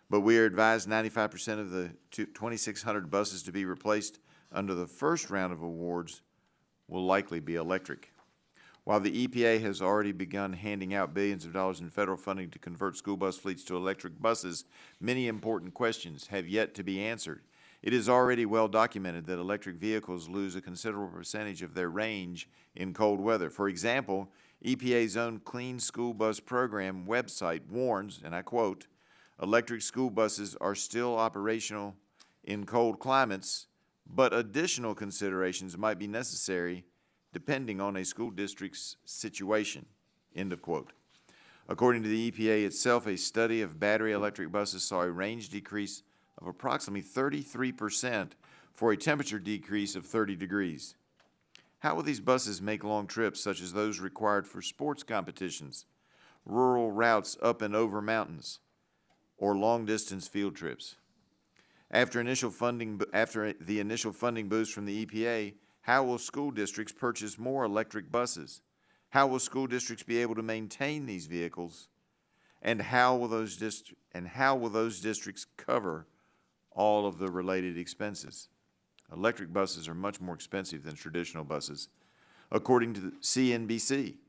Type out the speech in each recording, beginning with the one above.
But we are advised 95% of the 2,600 buses to be replaced under the first round of awards will likely be electric. While the EPA has already begun handing out billions of dollars in federal funding to convert school bus fleets to electric buses, many important questions have yet to be answered. It is already well documented that electric vehicles lose a considerable percentage of their range in cold weather. For example, EPA's own Clean School Bus Program website warns, and I quote, "Electric school buses are still operational in cold climates, but additional considerations might be necessary depending on a school district's situation," end of quote. According to the EPA itself, a study of battery electric buses saw a range decrease of approximately 33% for a temperature decrease of 30 degrees. How will these buses make long trips such as those required for sports competitions, rural routes up and over mountains, or long-distance field trips? After the initial funding boost from the EPA, how will school districts purchase more electric buses? How will school districts be able to maintain these vehicles? And how will those districts cover all of the related expenses? Electric buses are much more expensive than traditional buses. According to the CNBC,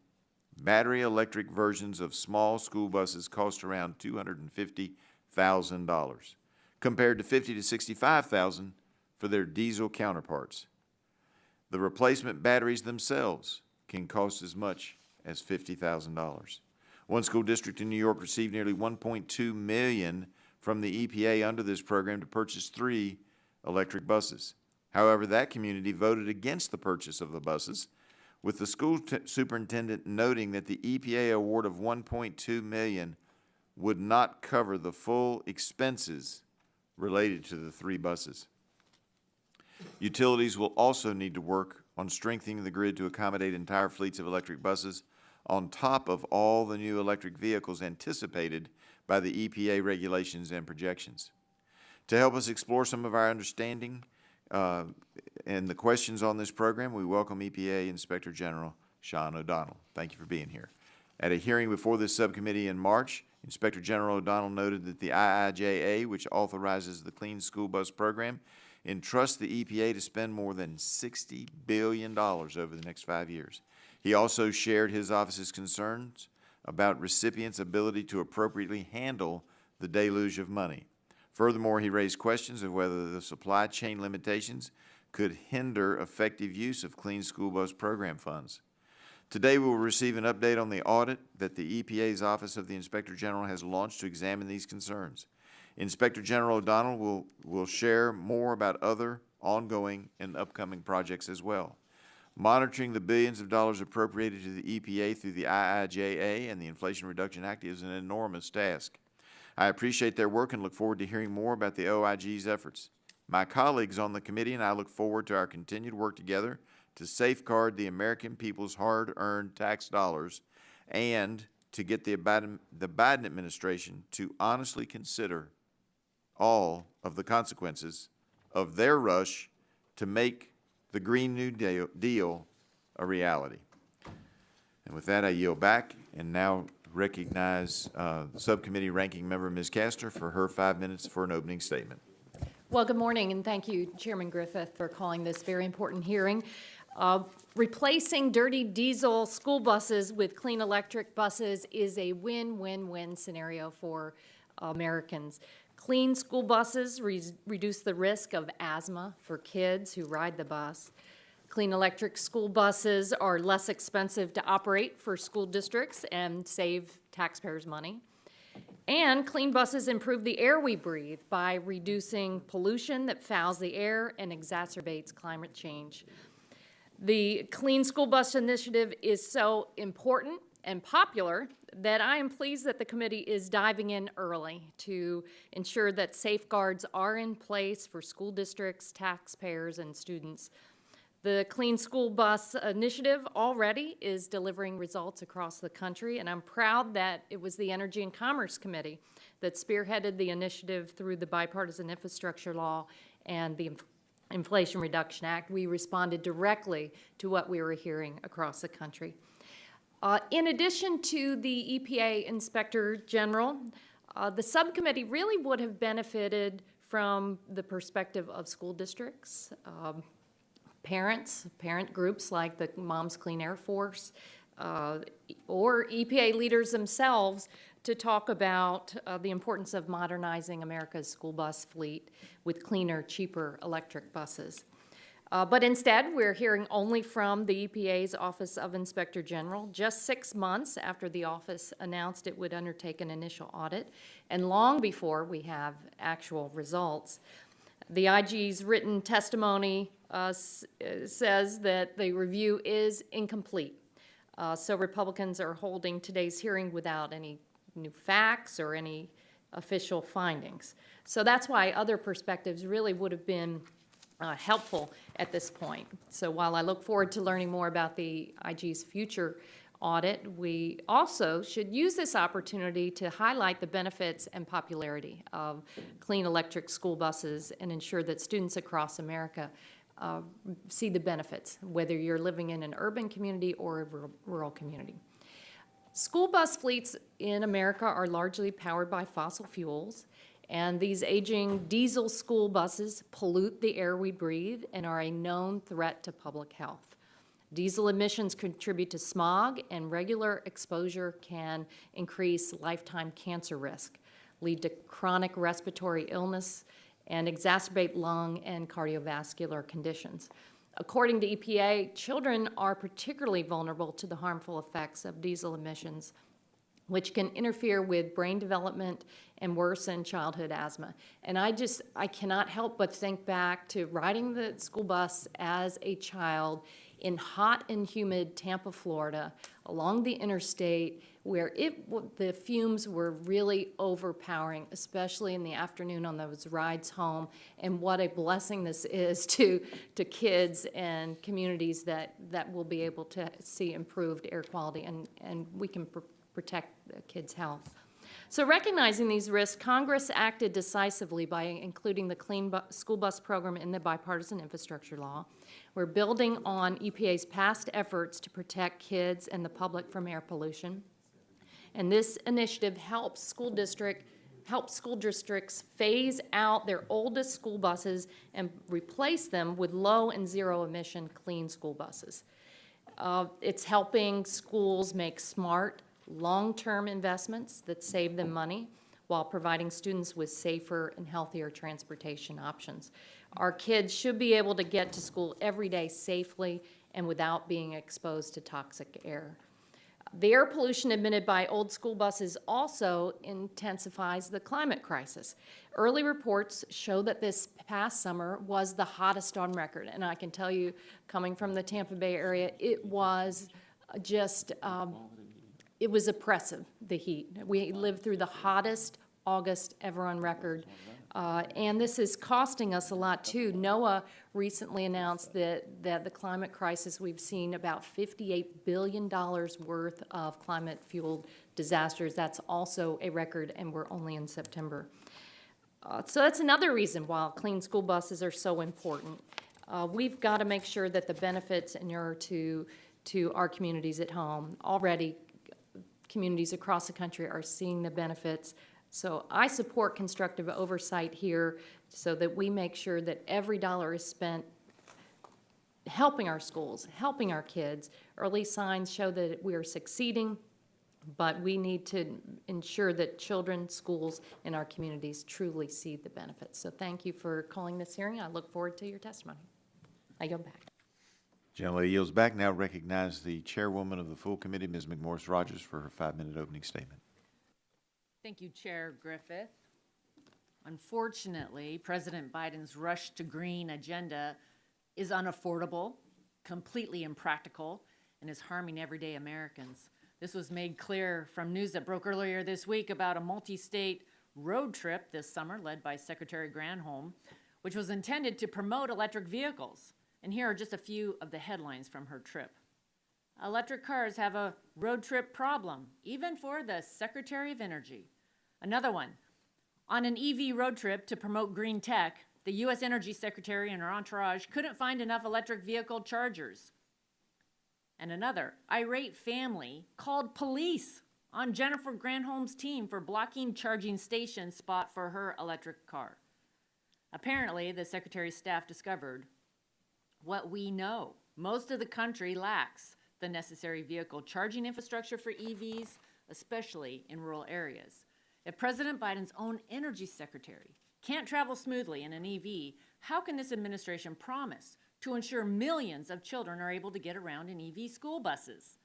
battery electric versions of small school buses cost around $250,000, compared to $50,000 to $65,000 for their diesel counterparts. The replacement batteries themselves can cost as much as $50,000. One school district in New York received nearly $1.2 million from the EPA under this program to purchase 3 electric buses. However, that community voted against the purchase of the buses, with the school superintendent noting that the EPA award of $1.2 million would not cover the full expenses related to the 3 buses. Utilities will also need to work on strengthening the grid to accommodate entire fleets of electric buses on top of all the new electric vehicles anticipated by the EPA regulations and projections. To help us explore some of our understanding and the questions on this program, we welcome EPA Inspector General Sean O'Donnell. Thank you for being here. At a hearing before this subcommittee in March, Inspector General O'Donnell noted that the IIJA, which authorizes the Clean School Bus Program, entrusts the EPA to spend more than $60 billion over the next 5 years. He also shared his office's concerns about recipients' ability to appropriately handle the deluge of money. Furthermore, he raised questions of whether the supply chain limitations could hinder effective use of Clean School Bus Program funds. Today, we will receive an update on the audit that the EPA's Office of the Inspector General has launched to examine these concerns. Inspector General O'Donnell will share more about other ongoing and upcoming projects as well. Monitoring the billions of dollars appropriated to the EPA through the IIJA and the Inflation Reduction Act is an enormous task. I appreciate their work and look forward to hearing more about the OIG's efforts. My colleagues on the committee and I look forward to our continued work together to safeguard the American people's hard-earned tax dollars and to get the Biden administration to honestly consider all of the consequences of their rush to make the Green New Deal a reality. And with that, I yield back and now recognize Subcommittee Ranking Member Ms. Castor for her 5 minutes for an opening statement. Well, good morning, and thank you, Chairman Griffith, for calling this very important hearing. Replacing dirty diesel school buses with clean electric buses is a win-win-win scenario for Americans. Clean school buses reduce the risk of asthma for kids who ride the bus. Clean electric school buses are less expensive to operate for school districts and save taxpayers money. And clean buses improve the air we breathe by reducing pollution that fouls the air and exacerbates climate change. The Clean School Bus Initiative is so important and popular that I am pleased that the committee is diving in early to ensure that safeguards are in place for school districts, taxpayers, and students. The Clean School Bus Initiative already is delivering results across the country, and I'm proud that it was the Energy and Commerce Committee that spearheaded the initiative through the Bipartisan Infrastructure Law and the Inflation Reduction Act. We responded directly to what we were hearing across the country. In addition to the EPA Inspector General, The subcommittee really would have benefited from the perspective of school districts, parents, parent groups like the Moms Clean Air Force, or EPA leaders themselves to talk about the importance of modernizing America's school bus fleet with cleaner, cheaper electric buses. But instead, we're hearing only from the EPA's Office of Inspector General, just 6 months after the office announced it would undertake an initial audit, and long before we have actual results. The IG's written testimony says that the review is incomplete. So Republicans are holding today's hearing without any new facts or any official findings. So that's why other perspectives really would have been helpful at this point. So while I look forward to learning more about the IG's future audit, we also should use this opportunity to highlight the benefits and popularity of clean electric school buses and ensure that students across America see the benefits, whether you're living in an urban community or a rural community. School bus fleets in America are largely powered by fossil fuels, and these aging diesel school buses pollute the air we breathe and are a known threat to public health. Diesel emissions contribute to smog, and regular exposure can increase lifetime cancer risk, lead to chronic respiratory illness, and exacerbate lung and cardiovascular conditions. According to EPA, children are particularly vulnerable to the harmful effects of diesel emissions, which can interfere with brain development and worsen childhood asthma. And I cannot help but think back to riding the school bus as a child in hot and humid Tampa, Florida, along the interstate, where the fumes were really overpowering, especially in the afternoon on those rides home, and what a blessing this is to kids and communities that will be able to see improved air quality, and we can protect the kids' health. So recognizing these risks, Congress acted decisively by including the Clean School Bus Program in the Bipartisan Infrastructure Law. We're building on EPA's past efforts to protect kids and the public from air pollution. And this initiative helps school districts phase out their oldest school buses and replace them with low and zero emission clean school buses. It's helping schools make smart, long-term investments that save them money while providing students with safer and healthier transportation options. Our kids should be able to get to school every day safely and without being exposed to toxic air. The air pollution emitted by old school buses also intensifies the climate crisis. Early reports show that this past summer was the hottest on record, and I can tell you, coming from the Tampa Bay area, it was just it was oppressive, the heat. We lived through the hottest August ever on record. And this is costing us a lot too. NOAA recently announced that the climate crisis, we've seen about $58 billion worth of climate-fueled disasters. That's also a record, and we're only in September. So that's another reason why clean school buses are so important. We've got to make sure that the benefits inure to our communities at home. Already, communities across the country are seeing the benefits. So I support constructive oversight here so that we make sure that every dollar is spent helping our schools, helping our kids. Early signs show that we are succeeding, but we need to ensure that children, schools, and our communities truly see the benefits. So thank you for calling this hearing. I look forward to your testimony. I go back. Gentlelady yields back. Now recognize the chairwoman of the full committee, Ms. McMorris Rodgers, for her 5-minute opening statement. Thank you, Chair Griffith. Unfortunately, President Biden's rush to green agenda is unaffordable, completely impractical, and is harming everyday Americans. This was made clear from news that broke earlier this week about a multi-state road trip this summer led by Secretary Granholm, which was intended to promote electric vehicles. And here are just a few of the headlines from her trip. Electric cars have a road trip problem, even for the Secretary of Energy. Another one, on an EV road trip to promote green tech, the U.S. Energy Secretary and her entourage couldn't find enough electric vehicle chargers. And another, irate family called police on Jennifer Granholm's team for blocking charging station spot for her electric car. Apparently, the Secretary's staff discovered what we know. Most of the country lacks the necessary vehicle charging infrastructure for EVs, especially in rural areas. If President Biden's own energy secretary can't travel smoothly in an EV, how can this administration promise to ensure millions of children are able to get around in EV school buses?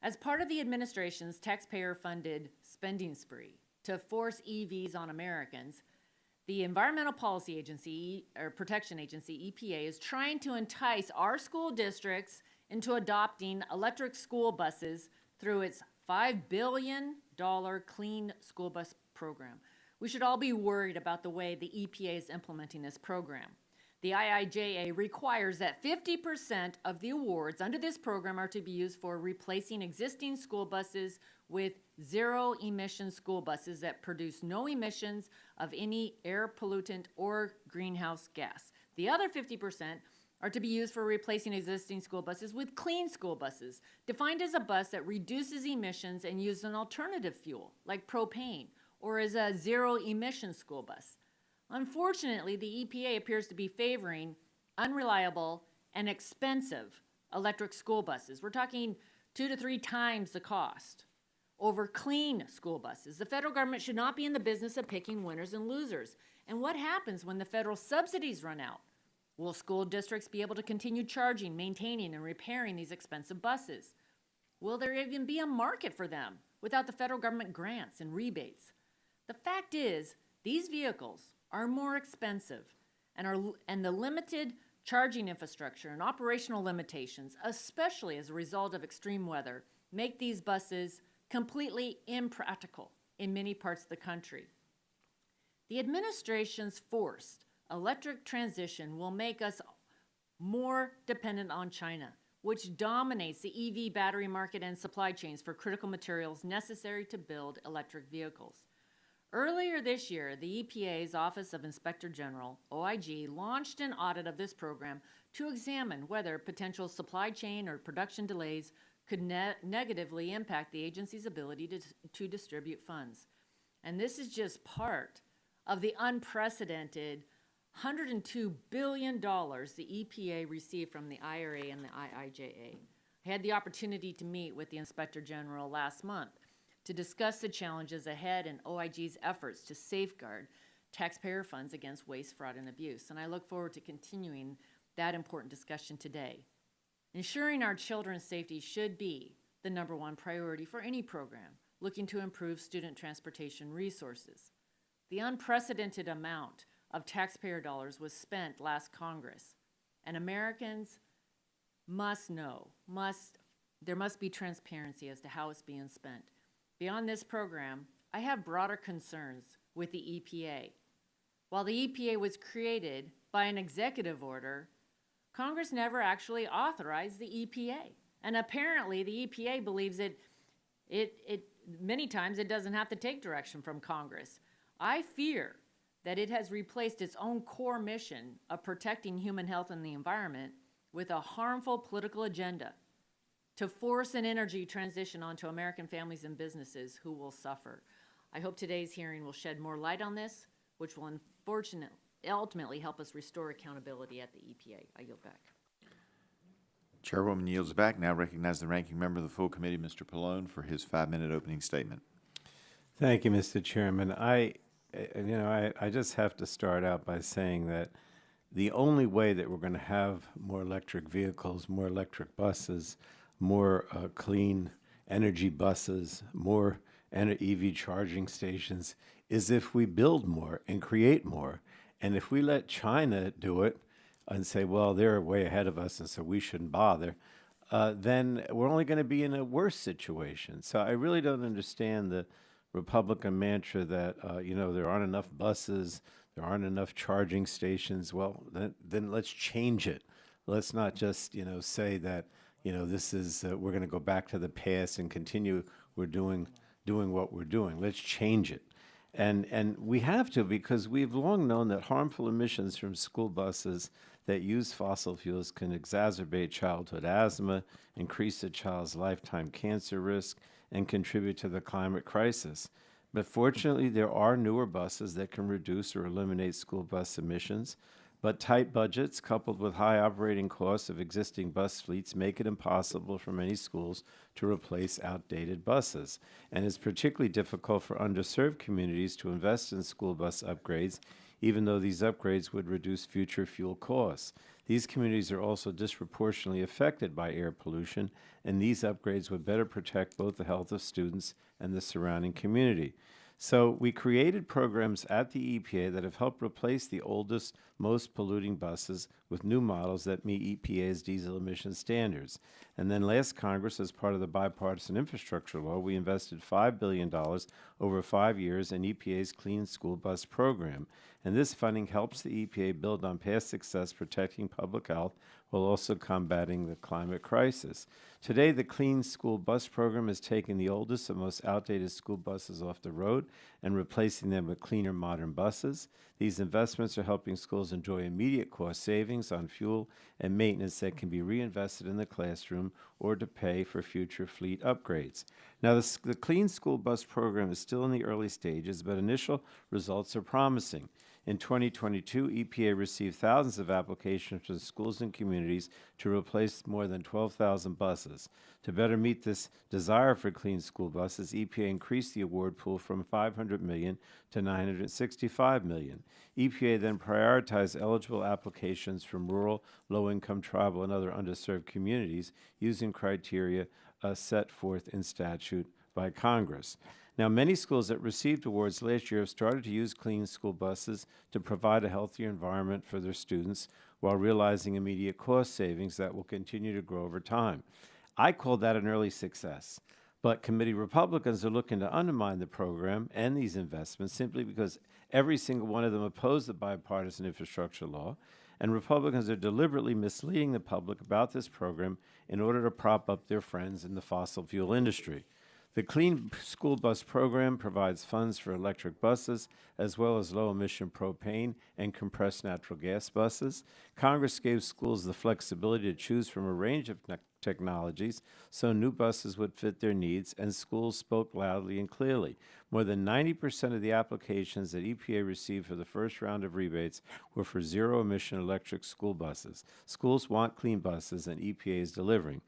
As part of the administration's taxpayer-funded spending spree to force EVs on Americans, the Environmental Policy Agency, or Protection Agency, EPA, is trying to entice our school districts into adopting electric school buses through its $5 billion Clean School Bus Program. We should all be worried about the way the EPA is implementing this program. The IIJA requires that 50% of the awards under this program are to be used for replacing existing school buses with zero-emission school buses that produce no emissions of any air pollutant or greenhouse gas. The other 50% are to be used for replacing existing school buses with clean school buses, defined as a bus that reduces emissions and uses an alternative fuel, like propane, or as a zero-emission school bus. Unfortunately, the EPA appears to be favoring unreliable and expensive electric school buses. We're talking 2 to 3 times the cost over clean school buses. The federal government should not be in the business of picking winners and losers. And what happens when the federal subsidies run out? Will school districts be able to continue charging, maintaining, and repairing these expensive buses? Will there even be a market for them without the federal government grants and rebates? The fact is, these vehicles are more expensive, and the limited charging infrastructure and operational limitations, especially as a result of extreme weather, make these buses completely impractical in many parts of the country. The administration's forced electric transition will make us more dependent on China, which dominates the EV battery market and supply chains for critical materials necessary to build electric vehicles. Earlier this year, the EPA's Office of Inspector General, OIG, launched an audit of this program to examine whether potential supply chain or production delays could negatively impact the agency's ability to distribute funds. And this is just part of the unprecedented $102 billion the EPA received from the IRA and the IIJA. I had the opportunity to meet with the Inspector General last month to discuss the challenges ahead and OIG's efforts to safeguard taxpayer funds against waste, fraud, and abuse. And I look forward to continuing that important discussion today. Ensuring our children's safety should be the #1 priority for any program looking to improve student transportation resources. The unprecedented amount of taxpayer dollars was spent last Congress, and Americans must know, there must be transparency as to how it's being spent. Beyond this program, I have broader concerns with the EPA. While the EPA was created by an executive order, Congress never actually authorized the EPA. And apparently the EPA believes many times it doesn't have to take direction from Congress. I fear that it has replaced its own core mission of protecting human health and the environment with a harmful political agenda to force an energy transition onto American families and businesses who will suffer. I hope today's hearing will shed more light on this, which will unfortunately ultimately help us restore accountability at the EPA. I yield back. Chairwoman yields back. Now recognize the ranking member of the full committee, Mr. Pallone, for his 5-minute opening statement. Thank you, Mr. Chairman. I just have to start out by saying that the only way that we're going to have more electric vehicles, more electric buses, more clean energy buses, more EV charging stations, is if we build more and create more. And if we let China do it and say, well, they're way ahead of us and so we shouldn't bother, then we're only going to be in a worse situation. So I really don't understand the Republican mantra that, there aren't enough buses, there aren't enough charging stations. Well, then let's change it. Let's not just, say that, this is, we're going to go back to the past and continue we're doing what we're doing. Let's change it. And we have to, because we've long known that harmful emissions from school buses that use fossil fuels can exacerbate childhood asthma, increase a child's lifetime cancer risk, and contribute to the climate crisis. But fortunately, there are newer buses that can reduce or eliminate school bus emissions. But tight budgets, coupled with high operating costs of existing bus fleets, make it impossible for many schools to replace outdated buses. And it's particularly difficult for underserved communities to invest in school bus upgrades, even though these upgrades would reduce future fuel costs. These communities are also disproportionately affected by air pollution, and these upgrades would better protect both the health of students and the surrounding community. So we created programs at the EPA that have helped replace the oldest, most polluting buses with new models that meet EPA's diesel emission standards. And then last Congress, as part of the bipartisan infrastructure law, we invested $5 billion over 5 years in EPA's Clean School Bus program. And this funding helps the EPA build on past success protecting public health while also combating the climate crisis. Today, the Clean School Bus program is taking the oldest and most outdated school buses off the road and replacing them with cleaner, modern buses. These investments are helping schools enjoy immediate cost savings on fuel and maintenance that can be reinvested in the classroom or to pay for future fleet upgrades. Now, the Clean School Bus program is still in the early stages, but initial results are promising. In 2022, EPA received thousands of applications from schools and communities to replace more than 12,000 buses. To better meet this desire for clean school buses, EPA increased the award pool from $500 million to $965 million. EPA then prioritized eligible applications from rural, low-income, tribal, and other underserved communities using criteria set forth in statute by Congress. Now, many schools that received awards last year have started to use clean school buses to provide a healthier environment for their students while realizing immediate cost savings that will continue to grow over time. I call that an early success. But committee Republicans are looking to undermine the program and these investments simply because every single one of them opposed the bipartisan infrastructure law, and Republicans are deliberately misleading the public about this program in order to prop up their friends in the fossil fuel industry. The Clean School Bus program provides funds for electric buses as well as low-emission propane and compressed natural gas buses. Congress gave schools the flexibility to choose from a range of technologies so new buses would fit their needs, and schools spoke loudly and clearly. More than 90% of the applications that EPA received for the first round of rebates were for zero-emission electric school buses. Schools want clean buses, and EPA is delivering.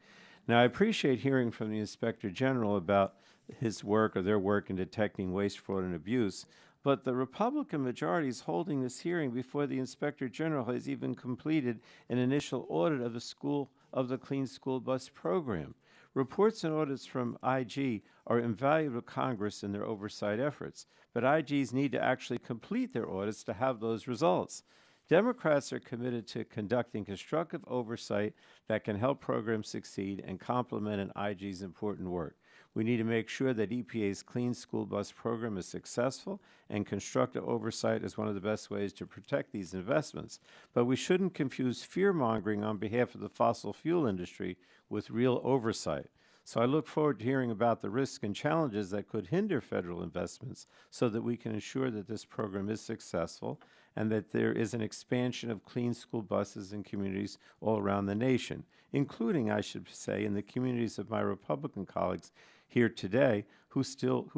Now, I appreciate hearing from the Inspector General about his work or their work in detecting waste, fraud, and abuse, but the Republican majority is holding this hearing before the Inspector General has even completed an initial audit of the Clean School Bus program. Reports and audits from IG are invaluable to Congress in their oversight efforts, but IGs need to actually complete their audits to have those results. Democrats are committed to conducting constructive oversight that can help programs succeed and complement an IG's important work. We need to make sure that EPA's Clean School Bus program is successful, and constructive oversight is one of the best ways to protect these investments. But we shouldn't confuse fear-mongering on behalf of the fossil fuel industry with real oversight. So I look forward to hearing about the risks and challenges that could hinder federal investments so that we can ensure that this program is successful and that there is an expansion of clean school buses in communities all around the nation, including, I should say, in the communities of my Republican colleagues here today who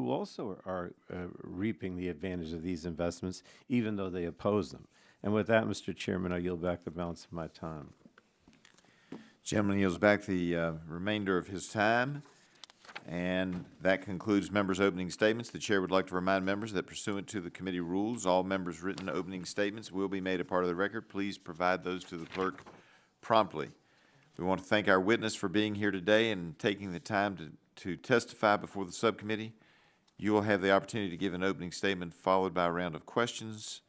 also are reaping the advantage of these investments, even though they oppose them. And with that, Mr. Chairman, I yield back the balance of my time. Gentleman yields back the remainder of his time. And that concludes members' opening statements. The chair would like to remind members that pursuant to the committee rules, all members' written opening statements will be made a part of the record. Please provide those to the clerk promptly. We want to thank our witness for being here today and taking the time to testify before the subcommittee. You will have the opportunity to give an opening statement followed by a round of questions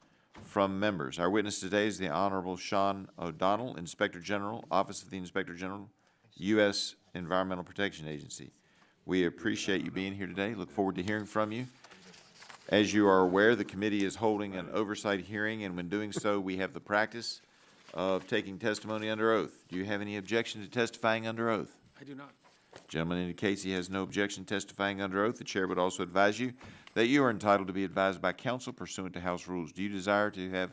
from members. Our witness today is the Honorable Sean O'Donnell, Inspector General, Office of the Inspector General, U.S. Environmental Protection Agency. We appreciate you being here today. Look forward to hearing from you. As you are aware, the committee is holding an oversight hearing, and when doing so, we have the practice of taking testimony under oath. Do you have any objection to testifying under oath? I do not. Gentleman indicates he has no objection testifying under oath. The chair would also advise you that you are entitled to be advised by counsel pursuant to House rules. Do you desire to have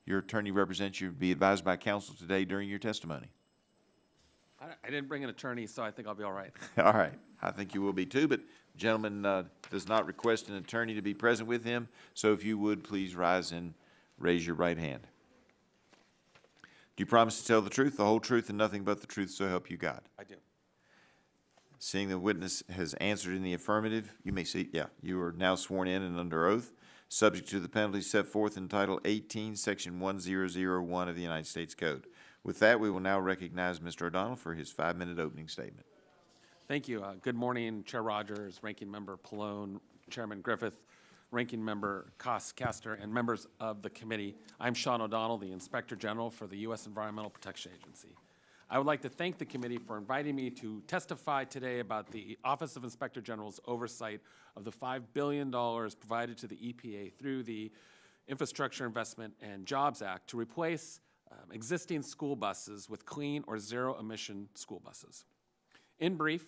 your attorney represent you be advised by counsel today during your testimony? I didn't bring an attorney, so I think I'll be all right. All right, I think you will be too, but gentleman does not request an attorney to be present with him, so if you would, please rise and raise your right hand. Do you promise to tell the truth, the whole truth, and nothing but the truth, so help you God? I do. Seeing the witness has answered in the affirmative, you may see, you are now sworn in and under oath, subject to the penalties set forth in Title 18, Section 1001 of the United States Code. With that, we will now recognize Mr. O'Donnell for his 5-minute opening statement. Thank you. Good morning, Chair Rodgers, Ranking Member Pallone, Chairman Griffith, Ranking Member Castor, and members of the committee. I'm Sean O'Donnell, the Inspector General for the U.S. Environmental Protection Agency. I would like to thank the committee for inviting me to testify today about the Office of Inspector General's oversight of the $5 billion provided to the EPA through the Infrastructure Investment and Jobs Act to replace existing school buses with clean or zero-emission school buses. In brief,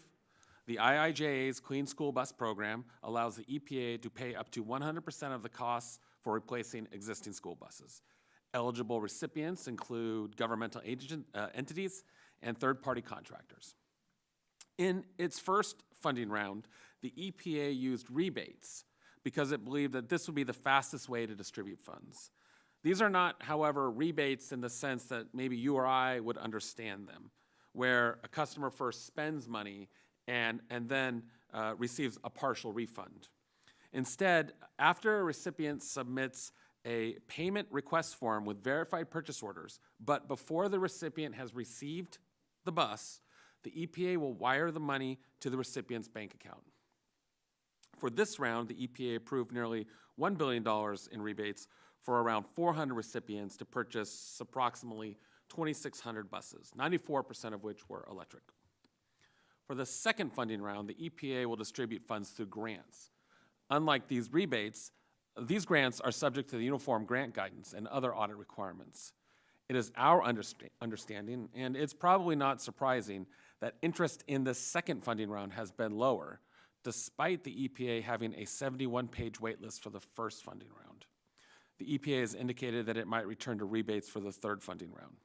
the IIJA's Clean School Bus Program allows the EPA to pay up to 100% of the costs for replacing existing school buses. Eligible recipients include governmental entities and third-party contractors. In its first funding round, the EPA used rebates because it believed that this would be the fastest way to distribute funds. These are not, however, rebates in the sense that maybe you or I would understand them, where a customer first spends money and then receives a partial refund. Instead, after a recipient submits a payment request form with verified purchase orders, but before the recipient has received the bus, the EPA will wire the money to the recipient's bank account. For this round, the EPA approved nearly $1 billion in rebates for around 400 recipients to purchase approximately 2,600 buses, 94% of which were electric. For the second funding round, the EPA will distribute funds through grants. Unlike these rebates, these grants are subject to the Uniform Grant Guidance and other audit requirements. It is our understanding, and it's probably not surprising, that interest in the second funding round has been lower, despite the EPA having a 71-page wait list for the first funding round. The EPA has indicated that it might return to rebates for the third funding round.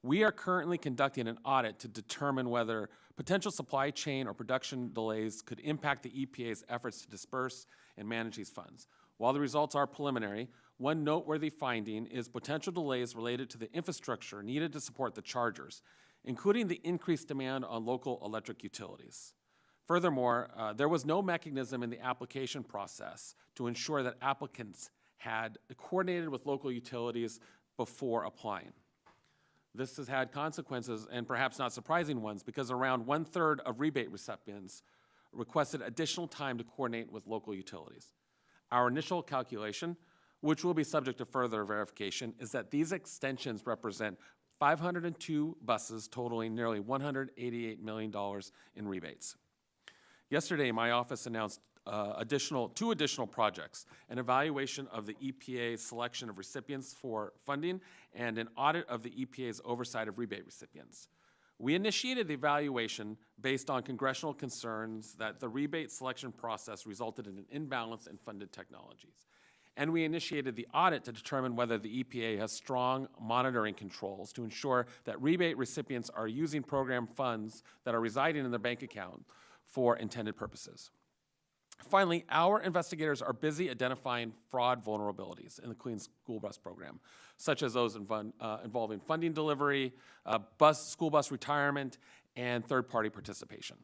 We are currently conducting an audit to determine whether potential supply chain or production delays could impact the EPA's efforts to disperse and manage these funds. While the results are preliminary, one noteworthy finding is potential delays related to the infrastructure needed to support the chargers, including the increased demand on local electric utilities. Furthermore, there was no mechanism in the application process to ensure that applicants had coordinated with local utilities before applying. This has had consequences, and perhaps not surprising ones, because around 1/3 of rebate recipients requested additional time to coordinate with local utilities. Our initial calculation, which will be subject to further verification, is that these extensions represent 502 buses totaling nearly $188 million in rebates. Yesterday, my office announced two additional projects, an evaluation of the EPA's selection of recipients for funding and an audit of the EPA's oversight of rebate recipients. We initiated the evaluation based on congressional concerns that the rebate selection process resulted in an imbalance in funded technologies. And we initiated the audit to determine whether the EPA has strong monitoring controls to ensure that rebate recipients are using program funds that are residing in their bank account for intended purposes. Finally, our investigators are busy identifying fraud vulnerabilities in the Clean School Bus Program, such as those involving funding delivery, school bus retirement, and third-party participation.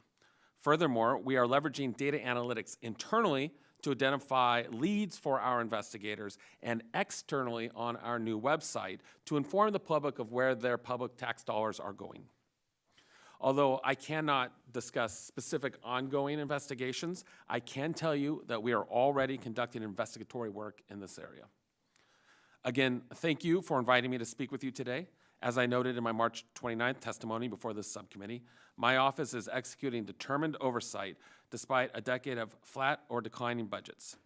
Furthermore, we are leveraging data analytics internally to identify leads for our investigators and externally on our new website to inform the public of where their public tax dollars are going. Although I cannot discuss specific ongoing investigations, I can tell you that we are already conducting investigatory work in this area. Again, thank you for inviting me to speak with you today. As I noted in my March 29th testimony before this subcommittee, my office is executing determined oversight despite a decade of flat or declining budgets.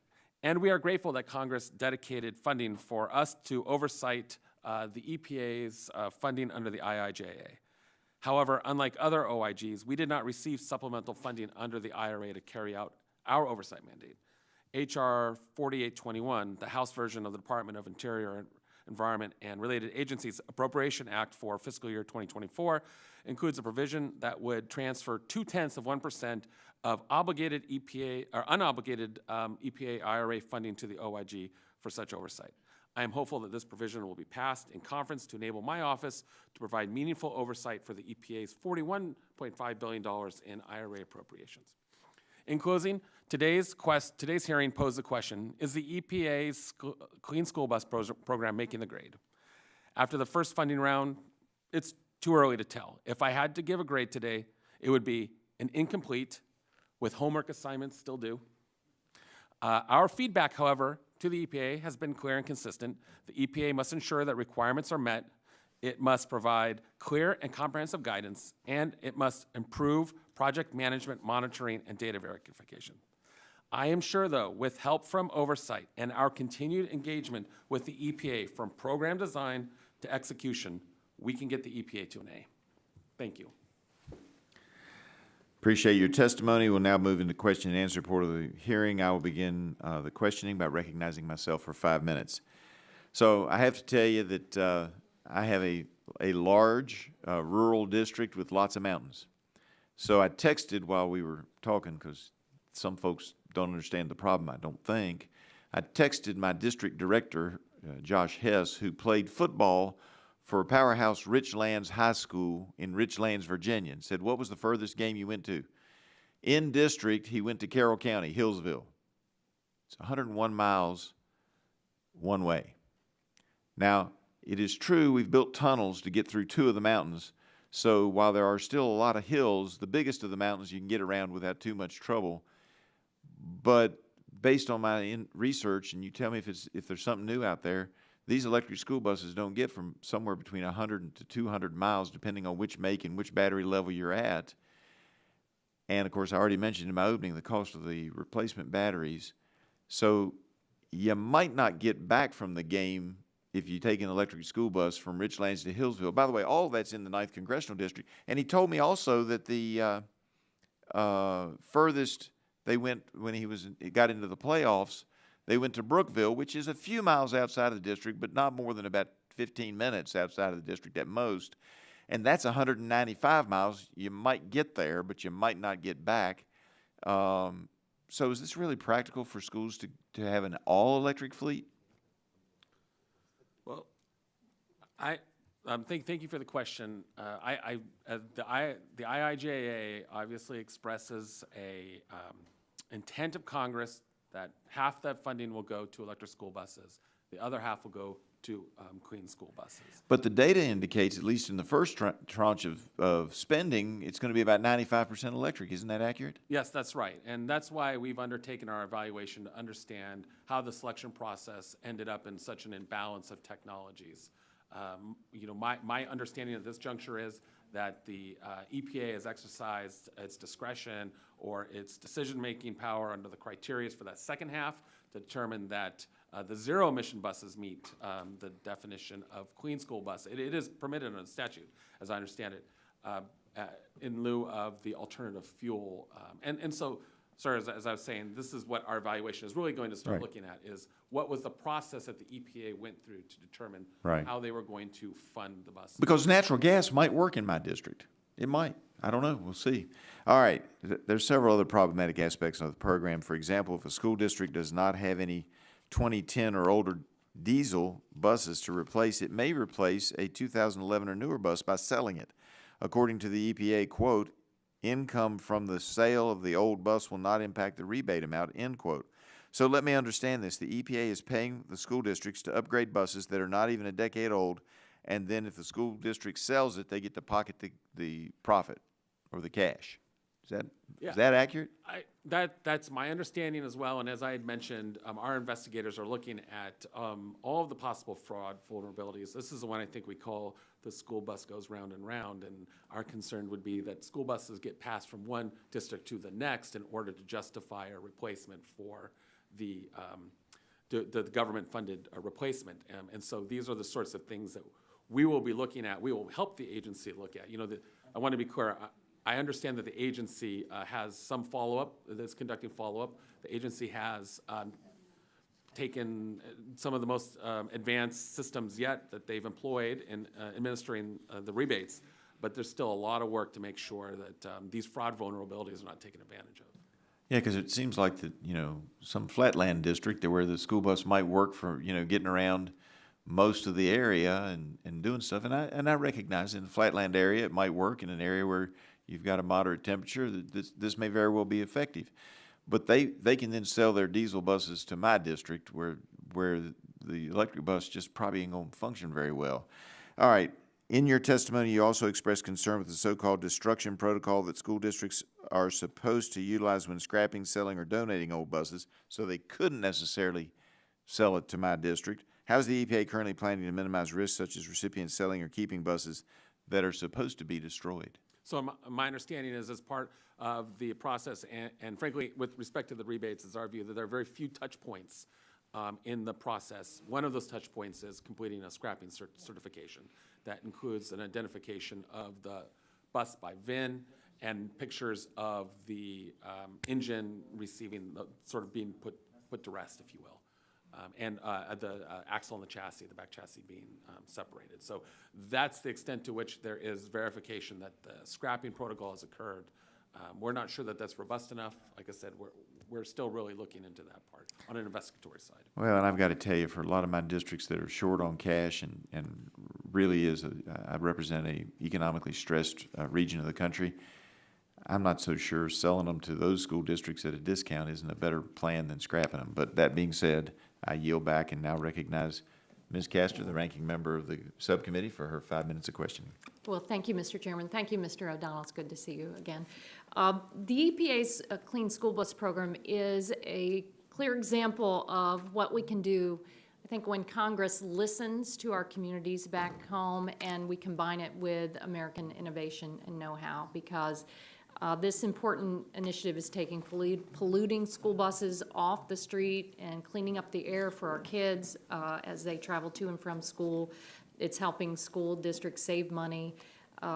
And we are grateful that Congress dedicated funding for us to oversight the EPA's funding under the IIJA. However, unlike other OIGs, we did not receive supplemental funding under the IRA to carry out our oversight mandate. H.R. 4821, the House version of the Department of Interior Environment, and Related Agencies Appropriation Act for fiscal year 2024 includes a provision that would transfer 0.2% of obligated EPA or unobligated EPA IRA funding to the OIG for such oversight. I am hopeful that this provision will be passed in conference to enable my office to provide meaningful oversight for the EPA's $41.5 billion in IRA appropriations. In closing, today's hearing posed the question, is the EPA's Clean School Bus program making the grade? After the first funding round, it's too early to tell. If I had to give a grade today, it would be an incomplete with homework assignments still due. Our feedback, however, to the EPA has been clear and consistent. The EPA must ensure that requirements are met. It must provide clear and comprehensive guidance, and it must improve project management, monitoring, and data verification. I am sure, though, with help from oversight and our continued engagement with the EPA from program design to execution, we can get the EPA to an A. Thank you. Appreciate your testimony. We'll now move into question and answer part of the hearing. I will begin the questioning by recognizing myself for 5 minutes. So I have to tell you that I have a large rural district with lots of mountains. So I texted while we were talking, because some folks don't understand the problem, I don't think. I texted my district director, Josh Hess, who played football for Powerhouse Richlands High School in Richlands, Virginia, and said, what was the furthest game you went to? In district, he went to Carroll County, Hillsville. It's 101 miles one way. Now, it is true we've built tunnels to get through 2 of the mountains, so while there are still a lot of hills, the biggest of the mountains you can get around without too much trouble. But based on my research, and you tell me if there's something new out there, these electric school buses don't get from somewhere between 100 to 200 miles, depending on which make and which battery level you're at. And, of course, I already mentioned in my opening the cost of the replacement batteries. So you might not get back from the game if you take an electric school bus from Richlands to Hillsville. By the way, all of that's in the 9th Congressional District. And he told me also that the furthest they went when he got into the playoffs, they went to Brookville, which is a few miles outside of the district, but not more than about 15 minutes outside of the district at most. And that's 195 miles. You might get there, but you might not get back. So is this really practical for schools to have an all-electric fleet? Well, thank you for the question. The IIJA obviously expresses a intent of Congress that half that funding will go to electric school buses. The other half will go to clean school buses. But the data indicates, at least in the first tranche of spending, it's going to be about 95% electric. Isn't that accurate? Yes, that's right. And that's why we've undertaken our evaluation to understand how the selection process ended up in such an imbalance of technologies. My understanding at this juncture is that the EPA has exercised its discretion or its decision-making power under the criteria for that second half to determine that the zero-emission buses meet the definition of clean school bus. It is permitted under the statute, as I understand it, in lieu of the alternative fuel. And so, sir, as I was saying, this is what our evaluation is really going to start looking at, is what was the process that the EPA went through to determine how they were going to fund the buses. Because natural gas might work in my district. It might. I don't know. We'll see. All right. There's several other problematic aspects of the program. For example, if a school district does not have any 2010 or older diesel buses to replace, it may replace a 2011 or newer bus by selling it. According to the EPA, quote, income from the sale of the old bus will not impact the rebate amount, end quote. So let me understand this. The EPA is paying the school districts to upgrade buses that are not even a decade old, and then if the school district sells it, they get to pocket the profit or the cash. Is that accurate? That's my understanding as well. And as I had mentioned, our investigators are looking at all of the possible fraud vulnerabilities. This is the one I think we call the school bus goes round and round. And our concern would be that school buses get passed from one district to the next in order to justify a replacement for the government-funded replacement. And so these are the sorts of things that we will be looking at. We will help the agency look at. I want to be clear. I understand that the agency has some follow-up, that's conducting follow-up. The agency has taken some of the most advanced systems yet that they've employed in administering the rebates, but there's still a lot of work to make sure that these fraud vulnerabilities are not taken advantage of. Yeah, because it seems like that, some flatland district where the school bus might work for, getting around most of the area and doing stuff. And I recognize in the flatland area, it might work. In an area where you've got a moderate temperature, that this may very well be effective. But they can then sell their diesel buses to my district where the electric bus just probably ain't gonna function very well. All right. In your testimony, you also expressed concern with the so-called destruction protocol that school districts are supposed to utilize when scrapping, selling, or donating old buses, so they couldn't necessarily sell it to my district. How's the EPA currently planning to minimize risks such as recipients selling or keeping buses that are supposed to be destroyed? So my understanding is, as part of the process, and frankly, with respect to the rebates, is our view that there are very few touch points in the process. One of those touch points is completing a scrapping certification. That includes an identification of the bus by VIN and pictures of the engine receiving, sort of being put to rest, if you will. And the axle and the chassis, the back chassis being separated. So that's the extent to which there is verification that the scrapping protocol has occurred. We're not sure that that's robust enough. Like I said, we're still really looking into that part on an investigatory side. Well, and I've got to tell you, for a lot of my districts that are short on cash and really I represent a economically stressed region of the country, I'm not so sure selling them to those school districts at a discount isn't a better plan than scrapping them. But that being said, I yield back and now recognize Ms. Castor, the ranking member of the subcommittee, for her 5 minutes of questioning. Well, thank you, Mr. Chairman. Thank you, Mr. O'Donnell. It's good to see you again. The EPA's Clean School Bus Program is a clear example of what we can do, I think, when Congress listens to our communities back home and we combine it with American innovation and know-how, because this important initiative is taking polluting school buses off the street and cleaning up the air for our kids as they travel to and from school. It's helping school districts save money.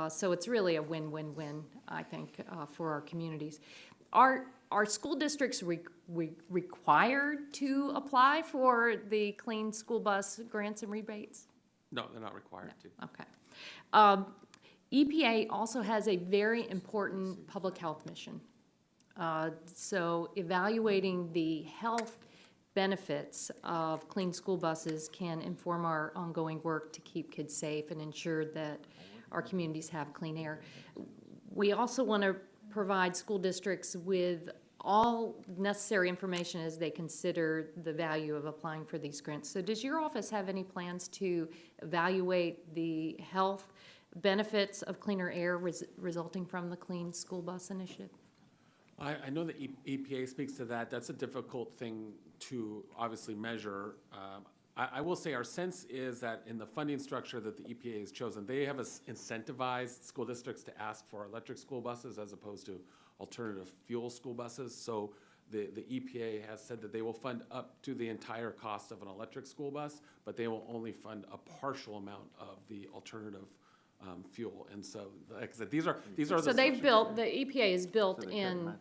So it's really a win-win-win, I think, for our communities. Are school districts required to apply for the Clean School Bus grants and rebates? No, they're not required to. Okay. EPA also has a very important public health mission. So evaluating the health benefits of clean school buses can inform our ongoing work to keep kids safe and ensure that our communities have clean air. We also want to provide school districts with all necessary information as they consider the value of applying for these grants. So does your office have any plans to evaluate the health benefits of cleaner air resulting from the Clean School Bus Initiative? I know that EPA speaks to that. That's a difficult thing to obviously measure. I will say our sense is that in the funding structure that the EPA has chosen, they have incentivized school districts to ask for electric school buses as opposed to alternative fuel school buses. So the EPA has said that they will fund up to the entire cost of an electric school bus, but they will only fund a partial amount of the alternative fuel. And so, like I said, these are So they've built, the EPA has built in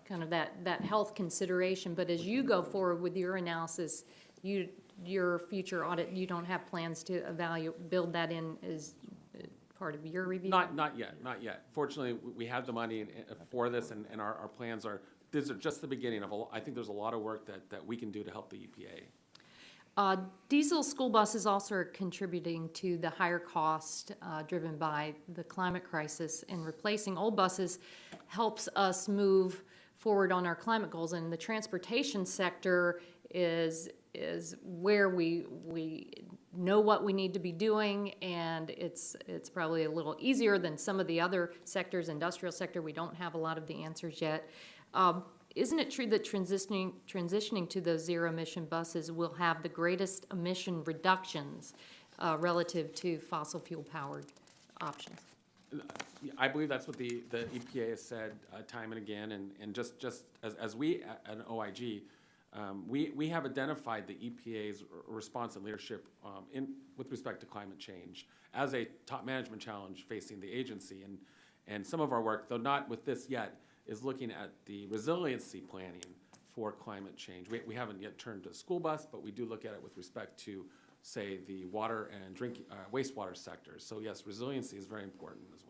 kind of that health consideration, but as you go forward with your analysis, your future audit, you don't have plans to build that in as part of your review? Not yet. Fortunately, we have the money for this, and our plans are, these are just the beginning of, I think there's a lot of work that we can do to help the EPA. Diesel school buses also are contributing to the higher cost driven by the climate crisis, and replacing old buses helps us move forward on our climate goals. And the transportation sector is where we know what we need to be doing, and it's probably a little easier than some of the other sectors. Industrial sector, we don't have a lot of the answers yet. Isn't it true that transitioning to those zero-emission buses will have the greatest emission reductions relative to fossil fuel-powered options? I believe that's what the EPA has said time and again, and just as we at OIG, we have identified the EPA's response and leadership with respect to climate change as a top management challenge facing the agency, and some of our work, though not with this yet, is looking at the resiliency planning for climate change. We haven't yet turned to a school bus, but we do look at it with respect to, say, the water and wastewater sectors. So yes, resiliency is very important as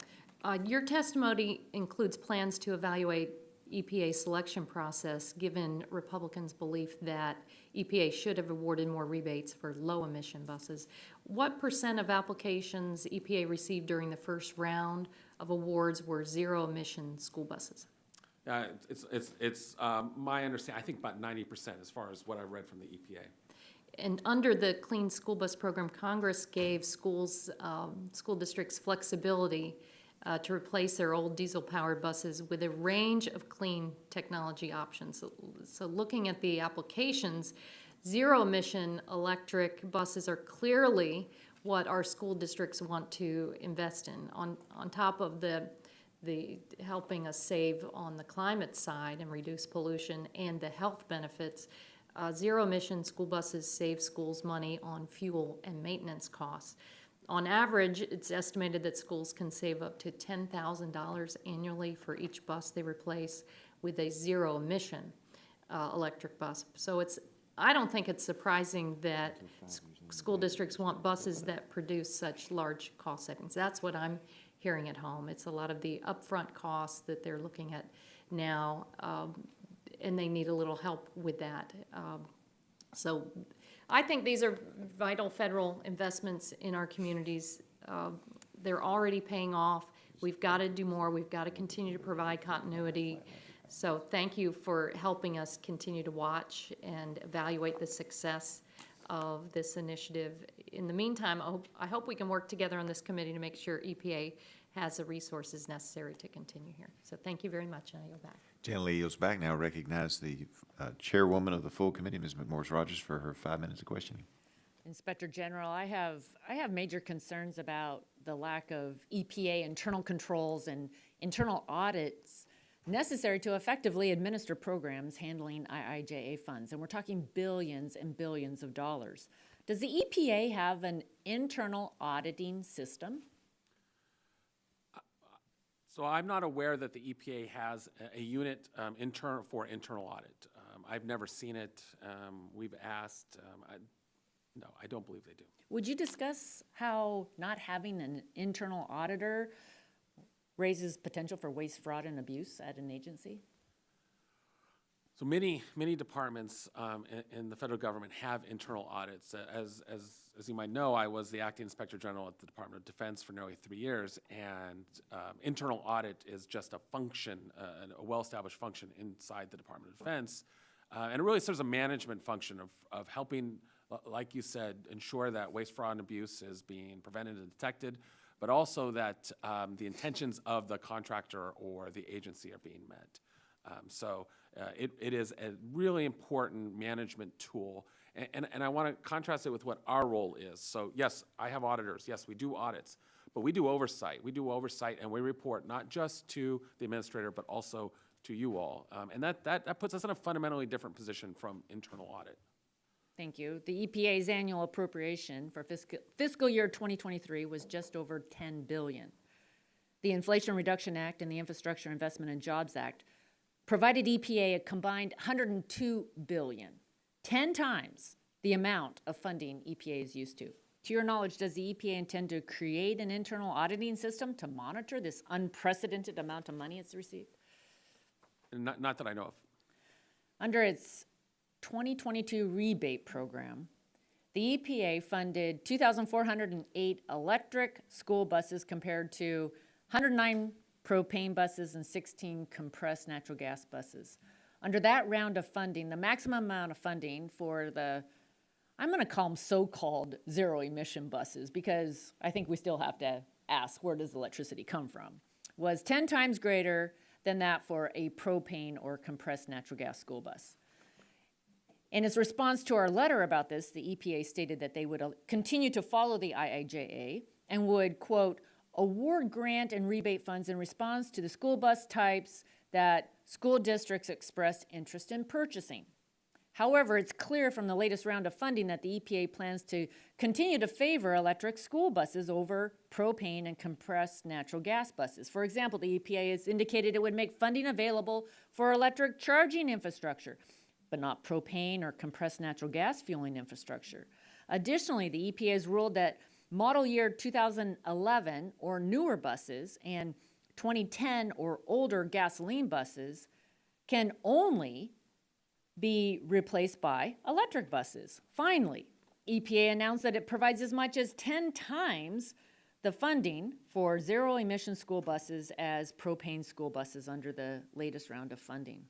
well. Your testimony includes plans to evaluate EPA selection process, given Republicans' belief that EPA should have awarded more rebates for low-emission buses. What % of applications EPA received during the first round of awards were zero-emission school buses? It's my understanding, I think about 90% as far as what I've read from the EPA. And under the Clean School Bus Program, Congress gave schools, school districts flexibility to replace their old diesel-powered buses with a range of clean technology options. So looking at the applications, zero-emission electric buses are clearly what our school districts want to invest in. On top of the helping us save on the climate side and reduce pollution and the health benefits, zero-emission school buses save schools money on fuel and maintenance costs. On average, it's estimated that schools can save up to $10,000 annually for each bus they replace with a zero-emission electric bus. So I don't think it's surprising that school districts want buses that produce such large cost savings. That's what I'm hearing at home. It's a lot of the upfront costs that they're looking at now, and they need a little help with that. So I think these are vital federal investments in our communities. They're already paying off. We've got to do more. We've got to continue to provide continuity. So thank you for helping us continue to watch and evaluate the success of this initiative. In the meantime, I hope we can work together on this committee to make sure EPA has the resources necessary to continue here. So thank you very much, and I yield back. Gently yields back. Now recognize the chairwoman of the full committee, Ms. McMorris Rodgers, for her 5 minutes of questioning. Inspector General, I have major concerns about the lack of EPA internal controls and internal audits necessary to effectively administer programs handling IIJA funds. And we're talking billions and billions of dollars. Does the EPA have an internal auditing system? So I'm not aware that the EPA has a unit for internal audit. I've never seen it. We've asked. No, I don't believe they do. Would you discuss how not having an internal auditor raises potential for waste, fraud, and abuse at an agency? So many departments in the federal government have internal audits. As you might know, I was the acting inspector general at the Department of Defense for nearly 3 years, and internal audit is just a function, a well-established function inside the Department of Defense, and it really serves a management function of helping, like you said, ensure that waste, fraud, and abuse is being prevented and detected, but also that the intentions of the contractor or the agency are being met. So it is a really important management tool, and I want to contrast it with what our role is. So yes, I have auditors. Yes, we do audits, but we do oversight. We do oversight, and we report not just to the administrator, but also to you all. And that puts us in a fundamentally different position from internal audit. Thank you. The EPA's annual appropriation for fiscal year 2023 was just over $10 billion. The Inflation Reduction Act and the Infrastructure Investment and Jobs Act provided EPA a combined $102 billion, 10 times the amount of funding EPA is used to. To your knowledge, does the EPA intend to create an internal auditing system to monitor this unprecedented amount of money it's received? Not that I know of. Under its 2022 rebate program, the EPA funded 2,408 electric school buses compared to 109 propane buses and 16 compressed natural gas buses. Under that round of funding, the maximum amount of funding for the, I'm going to call them so-called zero-emission buses, because I think we still have to ask, where does electricity come from, was 10 times greater than that for a propane or compressed natural gas school bus. In its response to our letter about this, the EPA stated that they would continue to follow the IIJA and would, quote, award grant and rebate funds in response to the school bus types that school districts express interest in purchasing. However, it's clear from the latest round of funding that the EPA plans to continue to favor electric school buses over propane and compressed natural gas buses. For example, the EPA has indicated it would make funding available for electric charging infrastructure, but not propane or compressed natural gas fueling infrastructure. Additionally, the EPA has ruled that model year 2011 or newer buses and 2010 or older gasoline buses can only be replaced by electric buses. Finally, EPA announced that it provides as much as 10 times the funding for zero-emission school buses as propane school buses under the latest round of funding.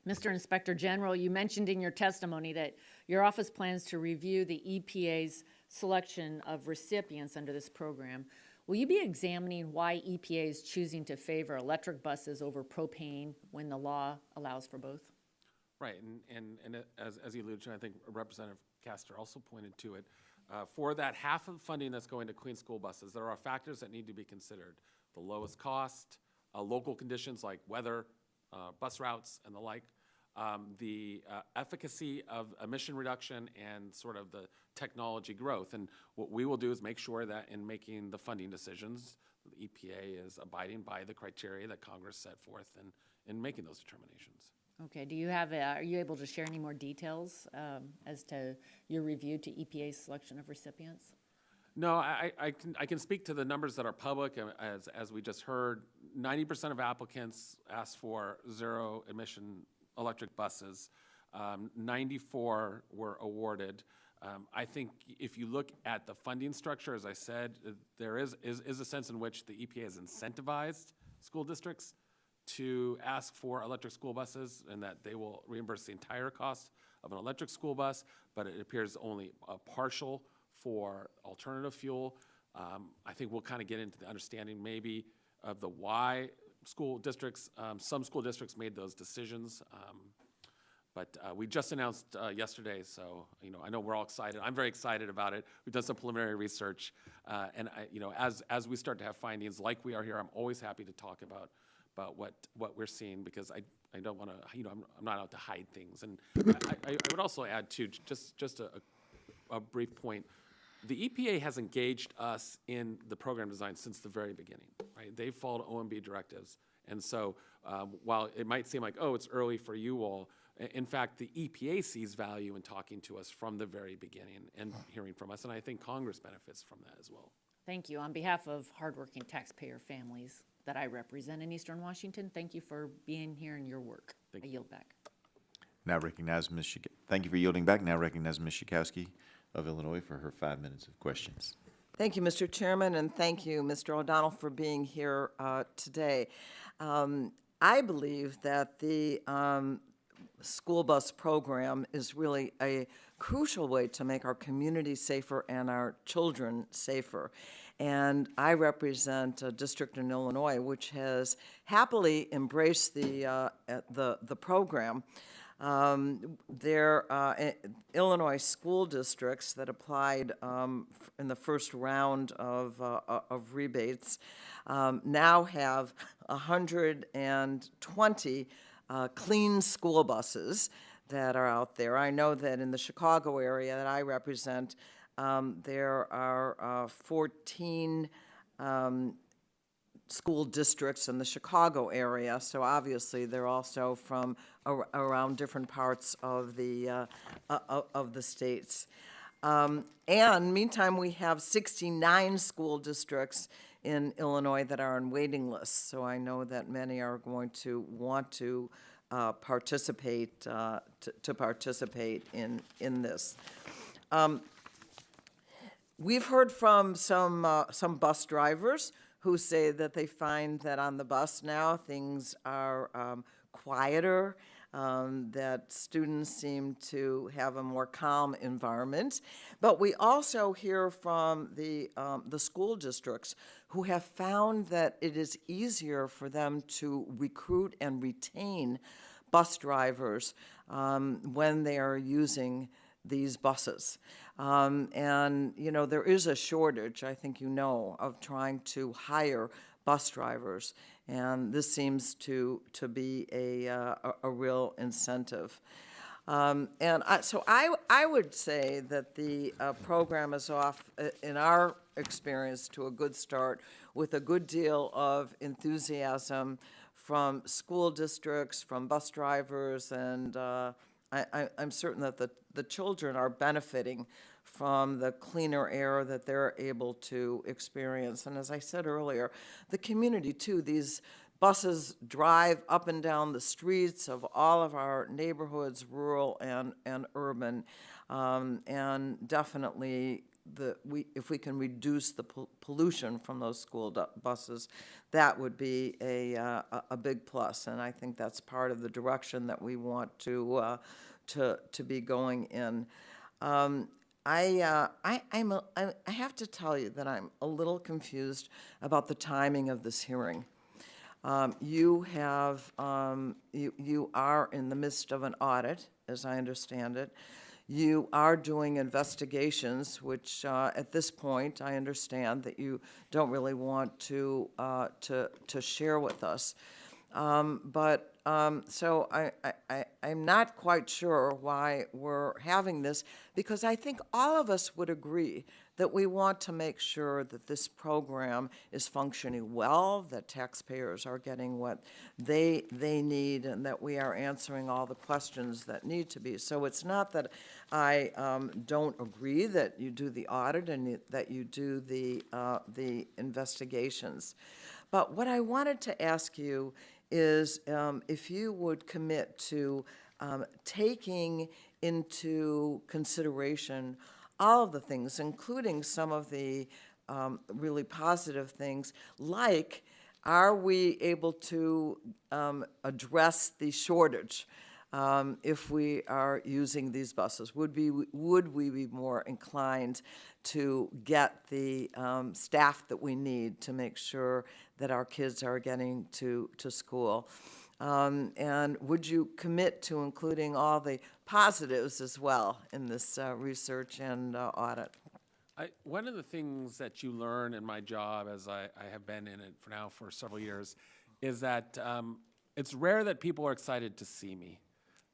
Mr. Inspector General, you mentioned in your testimony that your office plans to review the EPA's selection of recipients under this program. Will you be examining why EPA is choosing to favor electric buses over propane when the law allows for both? Right, and as you alluded to, I think Representative Castor also pointed to it. For that half of funding that's going to clean school buses, there are factors that need to be considered. The lowest cost, local conditions like weather, bus routes and the like, the efficacy of emission reduction and sort of the technology growth. And what we will do is make sure that in making the funding decisions, the EPA is abiding by the criteria that Congress set forth in making those determinations. Okay, are you able to share any more details as to your review to EPA's selection of recipients? No, I can speak to the numbers that are public. As we just heard, 90% of applicants asked for zero-emission electric buses. 94 were awarded. I think if you look at the funding structure, as I said, there is a sense in which the EPA has incentivized school districts to ask for electric school buses and that they will reimburse the entire cost of an electric school bus, but it appears only a partial for alternative fuel. I think we'll kind of get into the understanding maybe of the why school districts, some school districts made those decisions. But we just announced yesterday, so I know we're all excited. I'm very excited about it. We've done some preliminary research, and as we start to have findings like we are here, I'm always happy to talk about what we're seeing, because I don't want to, I'm not out to hide things. And I would also add too, just a brief point. The EPA has engaged us in the program design since the very beginning, right? They've followed OMB directives. And so while it might seem like, oh, it's early for you all, in fact, the EPA sees value in talking to us from the very beginning and hearing from us. And I think Congress benefits from that as well. Thank you. On behalf of hardworking taxpayer families that I represent in Eastern Washington, thank you for being here and your work. I yield back. Now recognize thank you for yielding back. Now recognize Ms. Misikowski of Illinois for her 5 minutes of questions. Thank you, Mr. Chairman, and thank you, Mr. O'Donnell, for being here today. I believe that the school bus program is really a crucial way to make our community safer and our children safer. And I represent a district in Illinois which has happily embraced the program. Illinois school districts that applied in the first round of rebates now have 120 clean school buses that are out there. I know that in the Chicago area that I represent, there are 14 school districts in the Chicago area, so obviously they're also from around different parts of the states. And meantime, we have 69 school districts in Illinois that are on waiting lists, so I know that many are going to want to participate in this. We've heard from some bus drivers who say that they find that on the bus now things are quieter, that students seem to have a more calm environment. But we also hear from the school districts who have found that it is easier for them to recruit and retain bus drivers when they are using these buses. And, there is a shortage, I think of trying to hire bus drivers, and this seems to be a real incentive. So I would say that the program is off, in our experience, to a good start with a good deal of enthusiasm from school districts, from bus drivers, and I'm certain that the children are benefiting from the cleaner air that they're able to experience. And as I said earlier, the community too, these buses drive up and down the streets of all of our neighborhoods, rural and urban. And definitely if we can reduce the pollution from those school buses, that would be a big plus. And I think that's part of the direction that we want to be going in. I have to tell you that I'm a little confused about the timing of this hearing. You are in the midst of an audit, as I understand it. You are doing investigations, which at this point, I understand that you don't really want to share with us. So I'm not quite sure why we're having this, because I think all of us would agree that we want to make sure that this program is functioning well, that taxpayers are getting what they need, and that we are answering all the questions that need to be. So it's not that I don't agree that you do the audit and that you do the investigations. But what I wanted to ask you is if you would commit to taking into consideration all of the things, including some of the really positive things, like, are we able to address the shortage if we are using these buses? Would we be more inclined to get the staff that we need to make sure that our kids are getting to school? And would you commit to including all the positives as well in this research and audit? One of the things that you learn in my job, as I have been in it for several years, is that it's rare that people are excited to see me.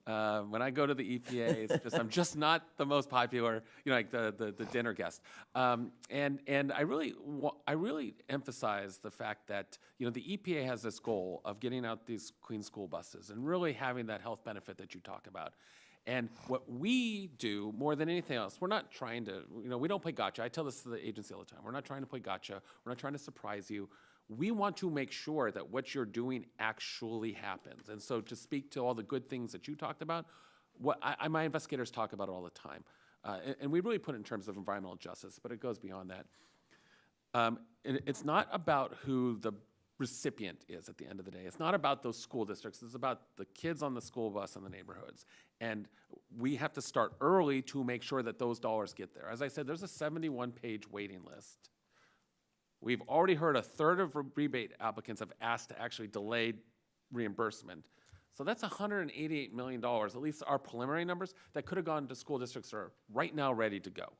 When I go to the EPA, it's just, I'm just not the most popular, like the dinner guest. And I really emphasize the fact that, the EPA has this goal of getting out these clean school buses and really having that health benefit that you talk about. And what we do more than anything else, we're not trying to, we don't play gotcha. I tell this to the agency all the time. We're not trying to play gotcha. We're not trying to surprise you. We want to make sure that what you're doing actually happens. And so to speak to all the good things that you talked about, my investigators talk about it all the time. And we really put it in terms of environmental justice, but it goes beyond that. And it's not about who the recipient is at the end of the day. It's not about those school districts. It's about the kids on the school bus in the neighborhoods. And we have to start early to make sure that those dollars get there. As I said, there's a 71-page waiting list. We've already heard a third of rebate applicants have asked to actually delay reimbursement. So that's $188 million, at least our preliminary numbers, that could have gone to school districts that are right now ready to go.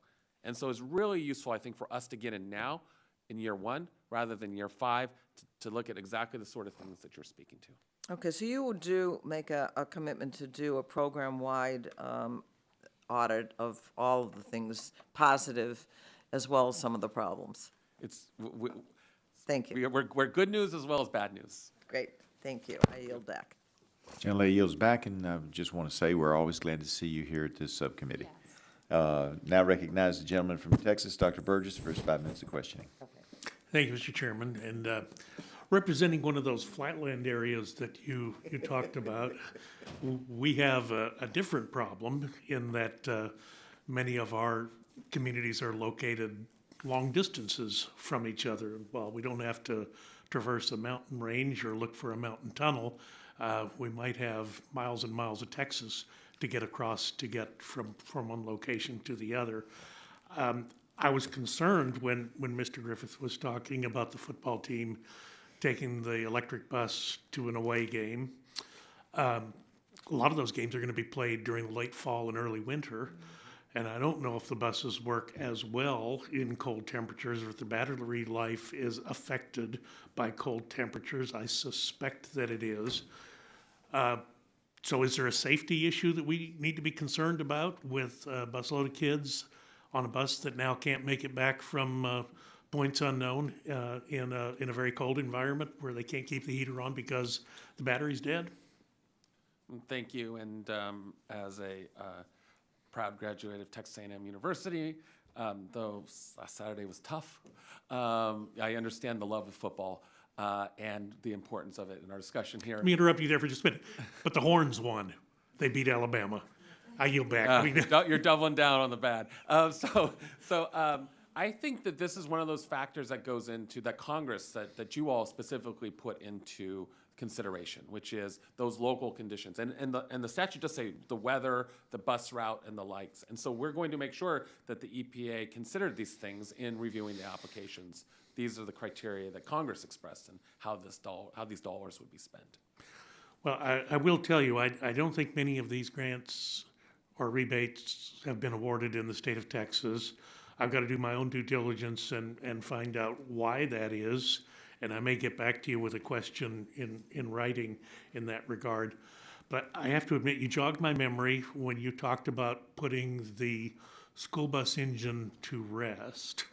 And so it's really useful, I think, for us to get in now, in year one, rather than year 5, to look at exactly the sort of things that you're speaking to. Okay, so you will make a commitment to do a program-wide audit of all of the things positive as well as some of the problems. Thank you. We're good news as well as bad news. Great, thank you. I yield back. Gentlelady yields back, and I just want to say we're always glad to see you here at this subcommittee. Now recognize the gentleman from Texas, Dr. Burgess, for his 5 minutes of questioning. Thank you, Mr. Chairman. And representing one of those flatland areas that you talked about, we have a different problem in that many of our communities are located long distances from each other. While we don't have to traverse a mountain range or look for a mountain tunnel, we might have miles and miles of Texas to get across to get from one location to the other. I was concerned when Mr. Griffith was talking about the football team taking the electric bus to an away game. A lot of those games are going to be played during the late fall and early winter. And I don't know if the buses work as well in cold temperatures or if the battery life is affected by cold temperatures. I suspect that it is. So is there a safety issue that we need to be concerned about with a busload of kids on a bus that now can't make it back from points unknown in a very cold environment where they can't keep the heater on because the battery's dead? Thank you. And as a proud graduate of Texas A&M University, though last Saturday was tough, I understand the love of football and the importance of it in our discussion here. Let me interrupt you there for just a minute. But the Horns won. They beat Alabama. I yield back. I mean, You're doubling down on the bad. I think that this is one of those factors that goes into that Congress that you all specifically put into consideration, which is those local conditions. And the statute does say the weather, the bus route, and the likes. And so we're going to make sure that the EPA considered these things in reviewing the applications. These are the criteria that Congress expressed and how these dollars would be spent. well, I will tell you, I don't think many of these grants or rebates have been awarded in the state of Texas. I've got to do my own due diligence and find out why that is. And I may get back to you with a question in writing in that regard. But I have to admit, you jogged my memory when you talked about putting the school bus engine to rest.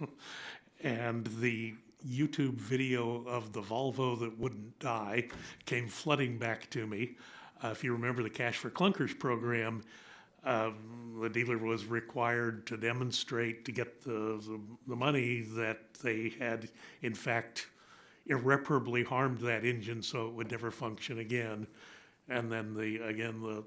And the YouTube video of the Volvo that wouldn't die came flooding back to me. If you remember the Cash for Clunkers program, the dealer was required to demonstrate to get the money that they had, in fact, irreparably harmed that engine so it would never function again. And then the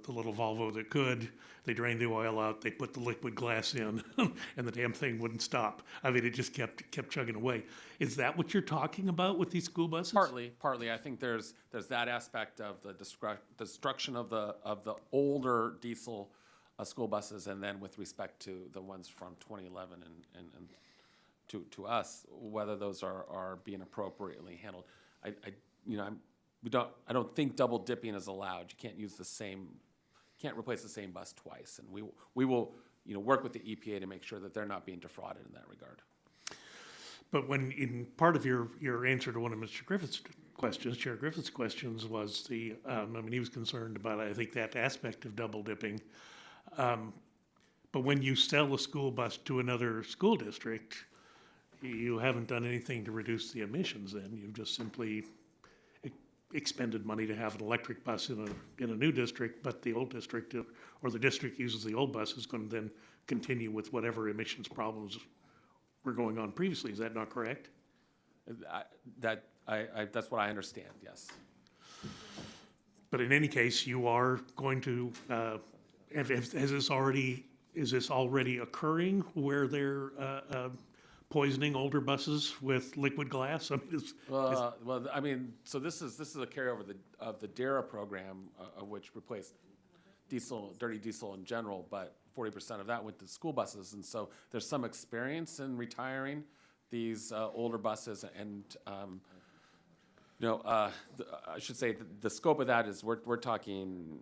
little Volvo that could, they drained the oil out, they put the liquid glass in, and the damn thing wouldn't stop. I mean, it just kept chugging away. Is that what you're talking about with these school buses? Partly. I think there's that aspect of the destruction of the older diesel school buses, and then with respect to the ones from 2011 and to us, whether those are being appropriately handled. I don't think double dipping is allowed. You can't replace the same bus twice, and we will work with the EPA to make sure that they're not being defrauded in that regard. But when in part of your answer to one of Mr. Griffith's questions, Chair Griffith's questions was he was concerned about, I think, that aspect of double dipping. But when you sell a school bus to another school district, you haven't done anything to reduce the emissions then. You've just simply expended money to have an electric bus in a new district, but the old district or the district uses the old bus is going to then continue with whatever emissions problems were going on previously. Is that not correct? That's what I understand, yes. But in any case, you are going to, is this already occurring where they're poisoning older buses with liquid glass? I mean, so this is a carryover of the DARA program, which replaced dirty diesel in general, but 40% of that went to school buses, and so there's some experience in retiring these older buses, and I should say the scope of that is we're talking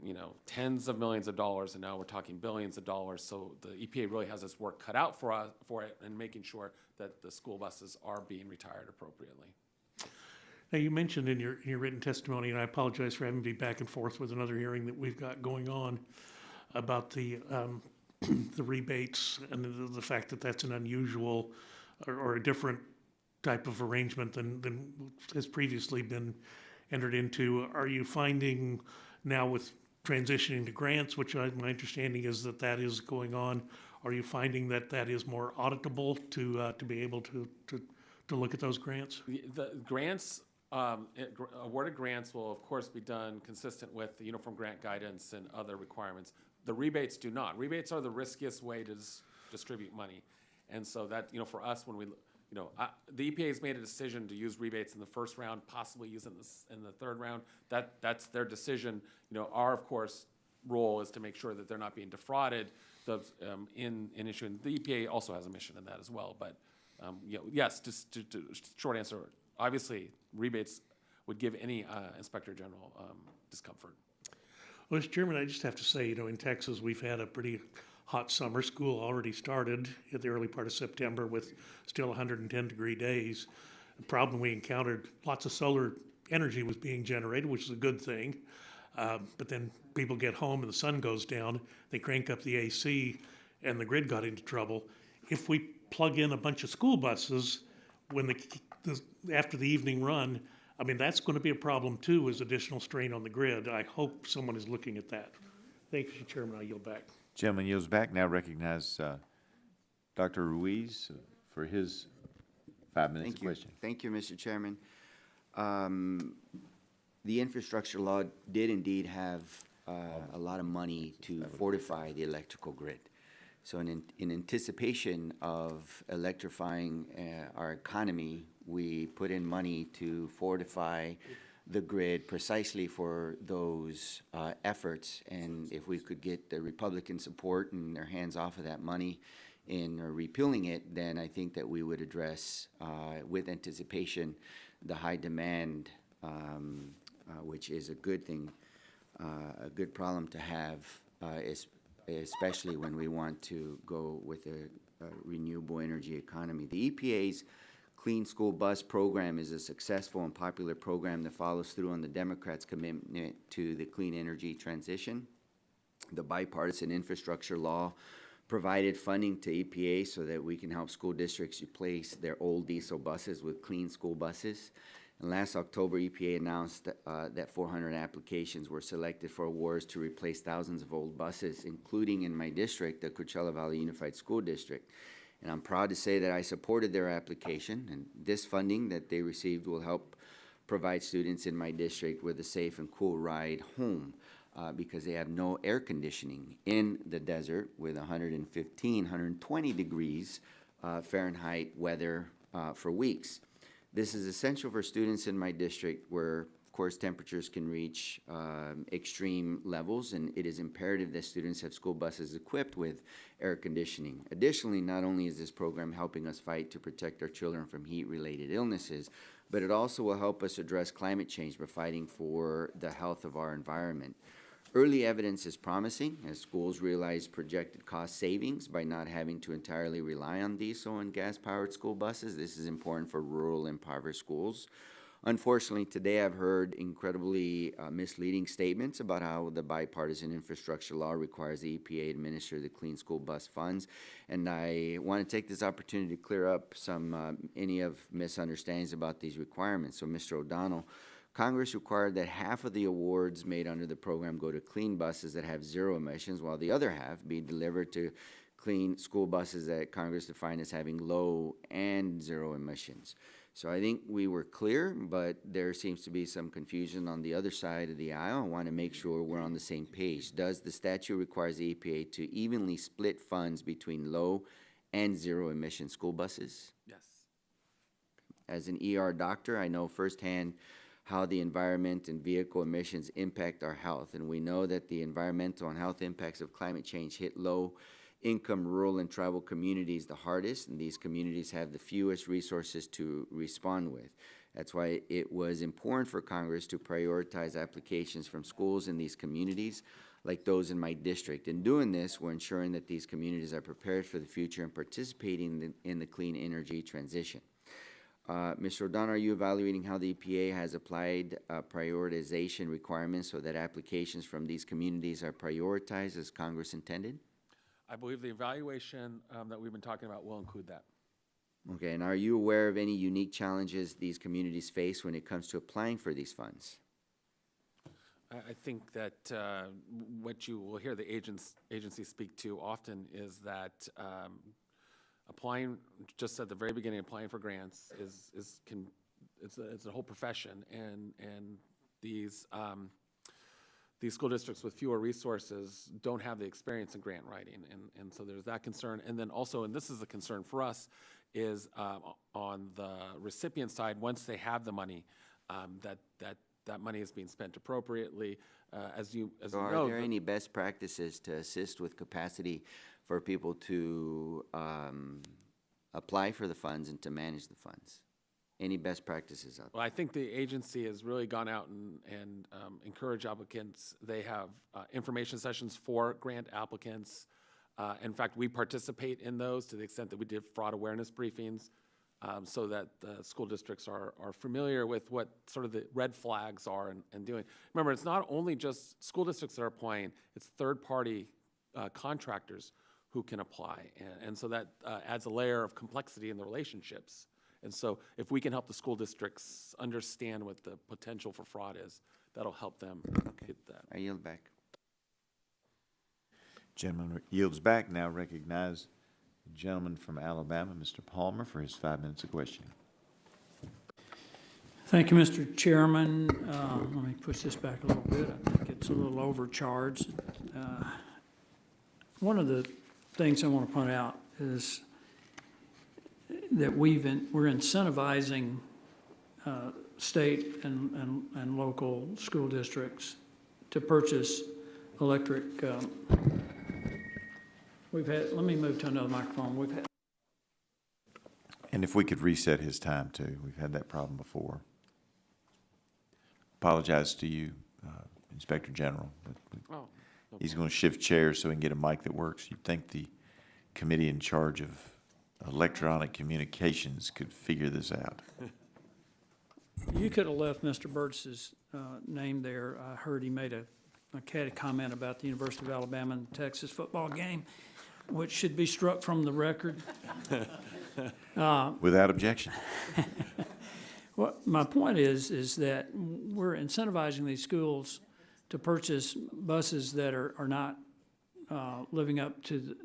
tens of millions of dollars, and now we're talking billions of dollars. So the EPA really has this work cut out for it, and making sure that the school buses are being retired appropriately. Now, you mentioned in your written testimony, and I apologize for having to be back and forth with another hearing that we've got going on about the rebates and the fact that that's an unusual or a different type of arrangement than has previously been entered into. Are you finding now with transitioning to grants, which my understanding is that is going on, are you finding that is more auditable to be able to look at those grants? The grants, awarded grants will of course be done consistent with the Uniform Grant Guidance and other requirements. The rebates do not. Rebates are the riskiest way to distribute money. And so that, for us, when we, the EPA has made a decision to use rebates in the first round, possibly use it in the third round. That's their decision. Our, of course, role is to make sure that they're not being defrauded in issuing. The EPA also has a mission in that as well. But, yes, just to short answer, obviously, rebates would give any Inspector General discomfort. Well, Mr. Chairman, I just have to say, in Texas, we've had a pretty hot summer. School already started at the early part of September with still 110-degree days. The problem we encountered, lots of solar energy was being generated, which is a good thing. But then people get home and the sun goes down, they crank up the AC, and the grid got into trouble. If we plug in a bunch of school buses when after the evening run, I mean, that's going to be a problem too, is additional strain on the grid. I hope someone is looking at that. Thank you, Mr. Chairman. I yield back. Gentleman yields back. Now recognize Dr. Ruiz for his 5 minutes of Thank you. question. Thank you, Mr. Chairman. The infrastructure law did indeed have a lot of money to fortify the electrical grid. So in anticipation of electrifying our economy, we put in money to fortify the grid precisely for those efforts. And if we could get the Republican support and their hands off of that money in repealing it, then I think that we would address with anticipation the high demand, which is a good thing, a good problem to have, especially when we want to go with a renewable energy economy. The EPA's Clean School Bus Program is a successful and popular program that follows through on the Democrats' commitment to the clean energy transition. The bipartisan infrastructure law provided funding to EPA so that we can help school districts replace their old diesel buses with clean school buses. And last October, EPA announced that 400 applications were selected for awards to replace thousands of old buses, including in my district, the Coachella Valley Unified School District. And I'm proud to say that I supported their application, and this funding that they received will help provide students in my district with a safe and cool ride home because they have no air conditioning in the desert with 115, 120 degrees Fahrenheit weather for weeks. This is essential for students in my district where, of course, temperatures can reach extreme levels, and it is imperative that students have school buses equipped with air conditioning. Additionally, not only is this program helping us fight to protect our children from heat-related illnesses, but it also will help us address climate change by fighting for the health of our environment. Early evidence is promising as schools realize projected cost savings by not having to entirely rely on diesel and gas-powered school buses. This is important for rural and impoverished schools. Unfortunately, today I've heard incredibly misleading statements about how the bipartisan infrastructure law requires the EPA to administer the clean school bus funds. And I want to take this opportunity to clear up any of misunderstandings about these requirements. So, Mr. O'Donnell, Congress required that half of the awards made under the program go to clean buses that have zero emissions, while the other half be delivered to clean school buses that Congress defined as having low and zero emissions. So I think we were clear, but there seems to be some confusion on the other side of the aisle. I want to make sure we're on the same page. Does the statute require the EPA to evenly split funds between low and zero emission school buses? Yes. As an ER doctor, I know firsthand how the environment and vehicle emissions impact our health. And we know that the environmental and health impacts of climate change hit low-income rural and tribal communities the hardest, and these communities have the fewest resources to respond with. That's why it was important for Congress to prioritize applications from schools in these communities, like those in my district. In doing this, we're ensuring that these communities are prepared for the future and participating in the clean energy transition. Mr. O'Donnell, are you evaluating how the EPA has applied prioritization requirements so that applications from these communities are prioritized as Congress intended? I believe the evaluation that we've been talking about will include that. Okay, and are you aware of any unique challenges these communities face when it comes to applying for these funds? I think that what you will hear the agency speak to often is that applying, just at the very beginning, applying for grants it's a whole profession, and these school districts with fewer resources don't have the experience in grant writing, and so there's that concern. And then also, and this is a concern for us, is on the recipient side, once they have the money, that money is being spent appropriately. As you So are there any best practices to assist with capacity for people to apply for the funds and to manage the funds? Any best practices out there? Well, I think the agency has really gone out and encouraged applicants. They have information sessions for grant applicants. In fact, we participate in those to the extent that we did fraud awareness briefings so that the school districts are familiar with what sort of the red flags are and doing. Remember, it's not only just school districts that are applying, it's third-party contractors who can apply. And so that adds a layer of complexity in the relationships And so if we can help the school districts understand what the potential for fraud is, that'll help them get that. I yield back. Gentleman yields back. Now recognize the gentleman from Alabama, Mr. Palmer, for his 5 minutes of questioning. Thank you, Mr. Chairman. Let me push this back a little bit. I think it's a little overcharged. One of the things I want to point out is that we're incentivizing state and local school districts to purchase electric. Let me move to another microphone. And if we could reset his time too, we've had that problem before. Apologize to you, Inspector General, but Oh, he's going to shift chairs so he can get a mic that works. You'd think the committee in charge of electronic communications could figure this out. You could have left Mr. Burgess's name there. I heard he made a catty comment about the University of Alabama and Texas football game, which should be struck from the record. Without objection. Well, my point is that we're incentivizing these schools to purchase buses that are not living up to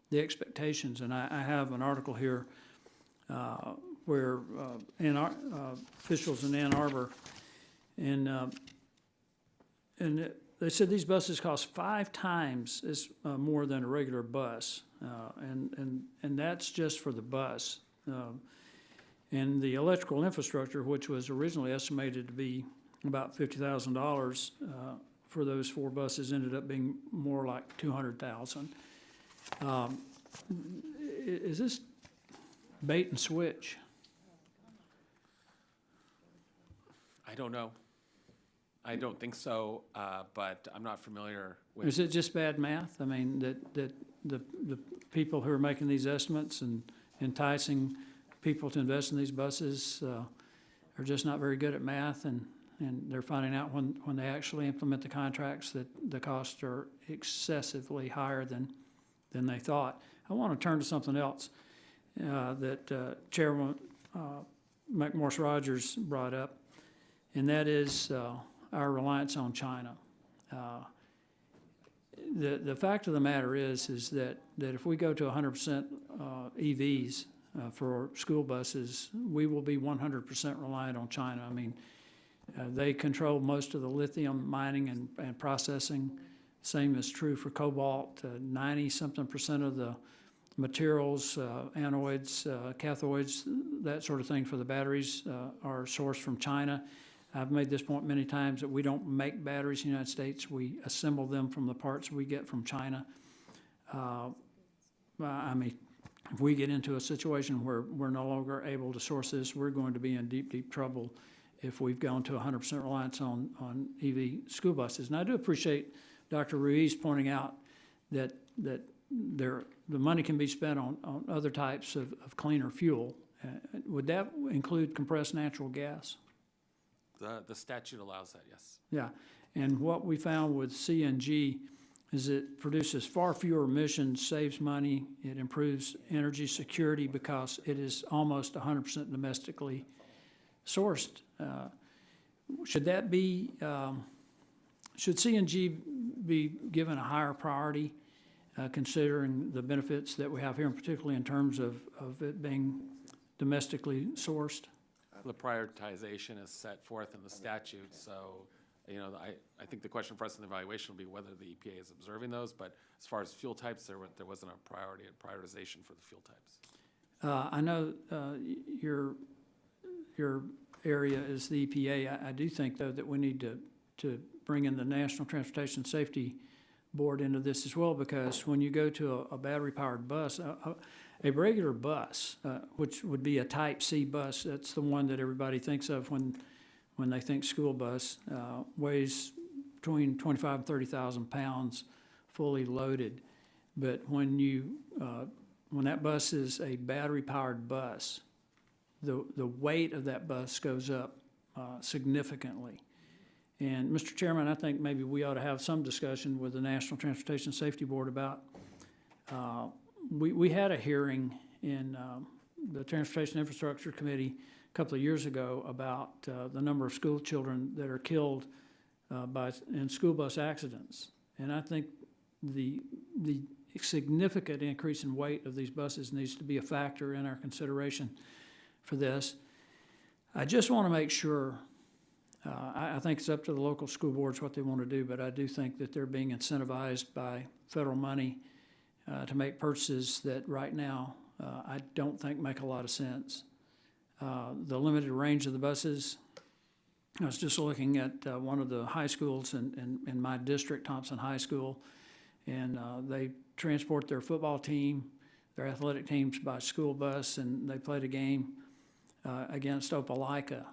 the expectations. And I have an article here where officials in Ann Arbor, and they said these buses cost 5 times more than a regular bus, and that's just for the bus. And the electrical infrastructure, which was originally estimated to be about $50,000 for those 4 buses, ended up being more like $200,000. Is this bait and switch? I don't know. I don't think so, but I'm not familiar with. Is it just bad math? I mean, that the people who are making these estimates and enticing people to invest in these buses are just not very good at math, and they're finding out when they actually implement the contracts that the costs are excessively higher than they thought. I want to turn to something else that Chairman McMorris Rodgers brought up, and that is our reliance on China. The fact of the matter is that if we go to 100% EVs for school buses, we will be 100% reliant on China. I mean, they control most of the lithium mining and processing. Same is true for cobalt. 90-something% of the materials, anodes, cathodes, that sort of thing for the batteries are sourced from China. I've made this point many times that we don't make batteries in the United States. We assemble them from the parts we get from China. I mean, if we get into a situation where we're no longer able to source this, we're going to be in deep, deep trouble if we've gone to 100% reliance on EV school buses. And I do appreciate Dr. Ruiz pointing out that the money can be spent on other types of cleaner fuel. Would that include compressed natural gas? The statute allows that, yes. Yeah, and what we found with CNG is it produces far fewer emissions, saves money, it improves energy security because it is almost 100% domestically sourced. Should that be, should CNG be given a higher priority considering the benefits that we have here, and particularly in terms of it being domestically sourced? The prioritization is set forth in the statute, so, you know, I think the question for us in the evaluation will be whether the EPA is observing those, but as far as fuel types, there wasn't a prioritization for the fuel types. I know your area is the EPA. I do think, though, that we need to bring in the National Transportation Safety Board into this as well, because when you go to a battery-powered bus, a regular bus, which would be a Type C bus, that's the one that everybody thinks of when they think school bus, weighs between 25 and 30,000 pounds, fully loaded. But when that bus is a battery-powered bus, the weight of that bus goes up significantly. And Mr. Chairman, I think maybe we ought to have some discussion with the National Transportation Safety Board about, we had a hearing in the Transportation Infrastructure Committee a couple of years ago about the number of school children that are killed in school bus accidents. And I think the significant increase in weight of these buses needs to be a factor in our consideration for this. I just want to make sure, I think it's up to the local school boards what they want to do, but I do think that they're being incentivized by federal money to make purchases that right now I don't think make a lot of sense. The limited range of the buses, I was just looking at one of the high schools in my district, Thompson High School, and they transport their football team, their athletic teams by school bus, and they played a game against Opelika.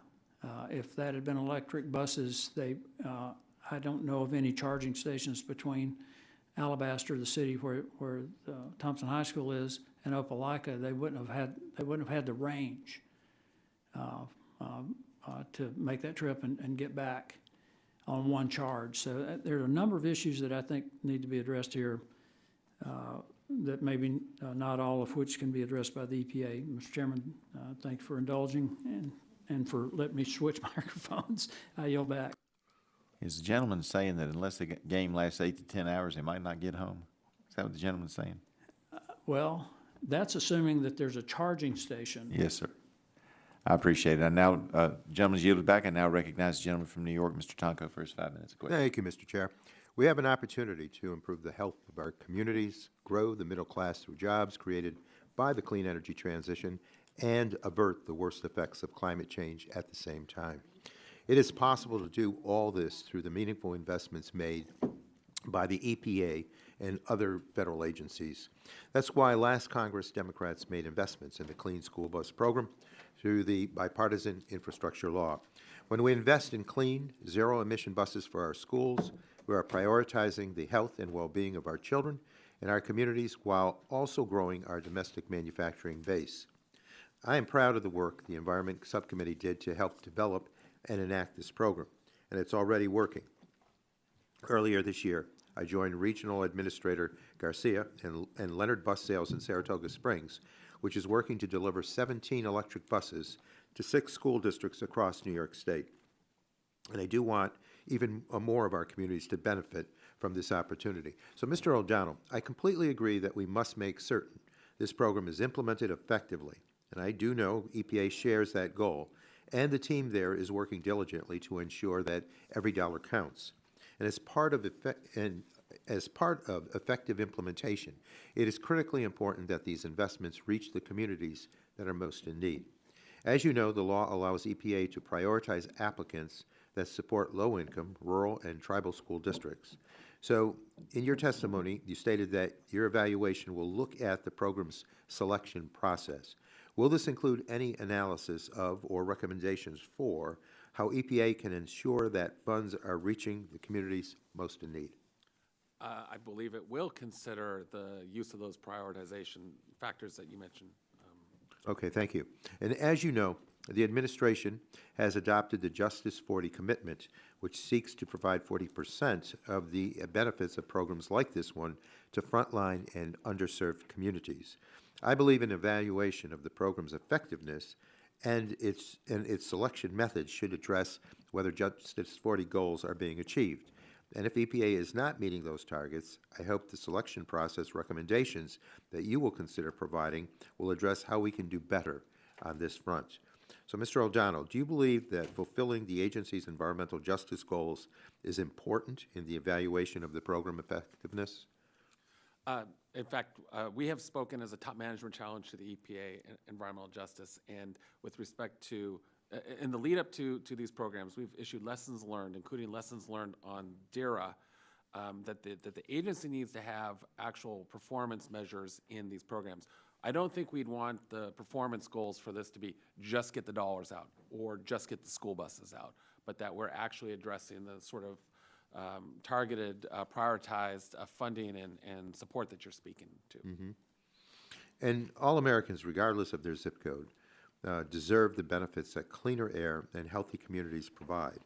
If that had been electric buses, I don't know of any charging stations between Alabaster, the city where Thompson High School is, and Opelika. They wouldn't have had the range to make that trip and get back on one charge. So there are a number of issues that I think need to be addressed here that maybe not all of which can be addressed by the EPA. Mr. Chairman, thank you for indulging and for letting me switch microphones. I yield back. Is the gentleman saying that unless the game lasts 8 to 10 hours, they might not get home? Is that what the gentleman's saying? Well, that's assuming that there's a charging station. Yes, sir. I appreciate it. I now, gentleman's yielded back. I now recognize the gentleman from New York, Mr. Tonko, for his 5 minutes of question. Thank you, Mr. Chair. We have an opportunity to improve the health of our communities, grow the middle class through jobs created by the clean energy transition, and avert the worst effects of climate change at the same time. It is possible to do all this through the meaningful investments made by the EPA and other federal agencies. That's why last Congress, Democrats made investments in the Clean School Bus Program through the bipartisan infrastructure law. When we invest in clean, zero-emission buses for our schools, we are prioritizing the health and well-being of our children and our communities while also growing our domestic manufacturing base. I am proud of the work the Environment Subcommittee did to help develop and enact this program, and it's already working. Earlier this year, I joined Regional Administrator Garcia and Leonard Bus Sales in Saratoga Springs, which is working to deliver 17 electric buses to 6 school districts across New York State. And I do want even more of our communities to benefit from this opportunity. So, Mr. O'Donnell, I completely agree that we must make certain this program is implemented effectively, and I do know EPA shares that goal, and the team there is working diligently to ensure that every dollar counts. And as part of effective implementation, it is critically important that these investments reach the communities that are most in need. As you know, the law allows EPA to prioritize applicants that support low-income, rural, and tribal school districts. So, in your testimony, you stated that your evaluation will look at the program's selection process. Will this include any analysis of or recommendations for how EPA can ensure that funds are reaching the communities most in need? I believe it will consider the use of those prioritization factors that you mentioned. Okay, thank you. And as you know, the administration has adopted the Justice 40 commitment, which seeks to provide 40% of the benefits of programs like this one to frontline and underserved communities. I believe an evaluation of the program's effectiveness and its selection methods should address whether Justice 40 goals are being achieved. And if EPA is not meeting those targets, I hope the selection process recommendations that you will consider providing will address how we can do better on this front. So, Mr. O'Donnell, do you believe that fulfilling the agency's environmental justice goals is important in the evaluation of the program effectiveness? In fact, we have spoken as a top management challenge to the EPA environmental justice, and with respect to in the lead up to these programs, we've issued lessons learned, including lessons learned on DERA, that the agency needs to have actual performance measures in these programs. I don't think we'd want the performance goals for this to be just get the dollars out or just get the school buses out, but that we're actually addressing the sort of targeted, prioritized funding and support that you're speaking to. Mm-hmm. And all Americans, regardless of their zip code, deserve the benefits that cleaner air and healthy communities provide.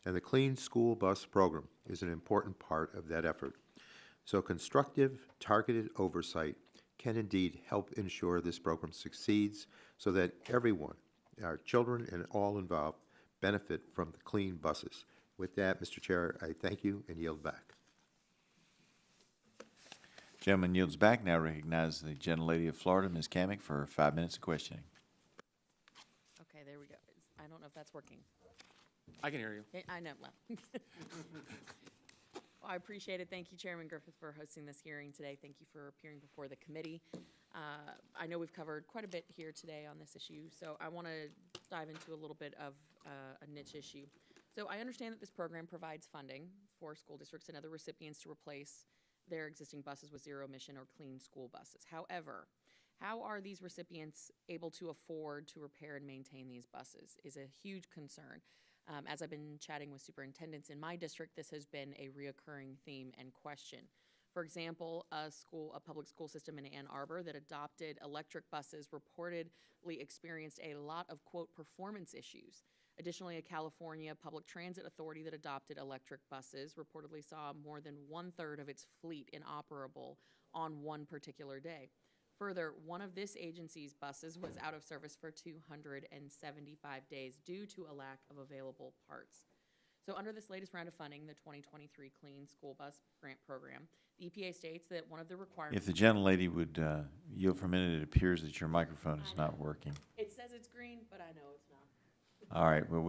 And the Clean School Bus Program is an important part of that effort. So constructive, targeted oversight can indeed help ensure this program succeeds so that everyone, our children and all involved, benefit from the clean buses. With that, Mr. Chair, I thank you and yield back. Gentleman yields back. Now recognize the gentlelady of Florida, Ms. Kamick, for 5 minutes of questioning. Okay, there we go. I don't know if that's working. I can hear you. I know, well. Well, I appreciate it. Thank you, Chairman Griffith, for hosting this hearing today. Thank you for appearing before the committee. I know we've covered quite a bit here today on this issue, so I want to dive into a little bit of a niche issue. So I understand that this program provides funding for school districts and other recipients to replace their existing buses with zero-emission or clean school buses. However, how are these recipients able to afford to repair and maintain these buses is a huge concern. As I've been chatting with superintendents in my district, this has been a reoccurring theme and question. For example, a public school system in Ann Arbor that adopted electric buses reportedly experienced a lot of, quote, performance issues. Additionally, a California public transit authority that adopted electric buses reportedly saw more than 1/3 of its fleet inoperable on one particular day. Further, one of this agency's buses was out of service for 275 days due to a lack of available parts. So under this latest round of funding, the 2023 Clean School Bus Grant Program, the EPA states that one of the requirements... If the gentlelady would yield for a minute, it appears that your microphone is not working. It says it's green, but I know it's not. All right, well,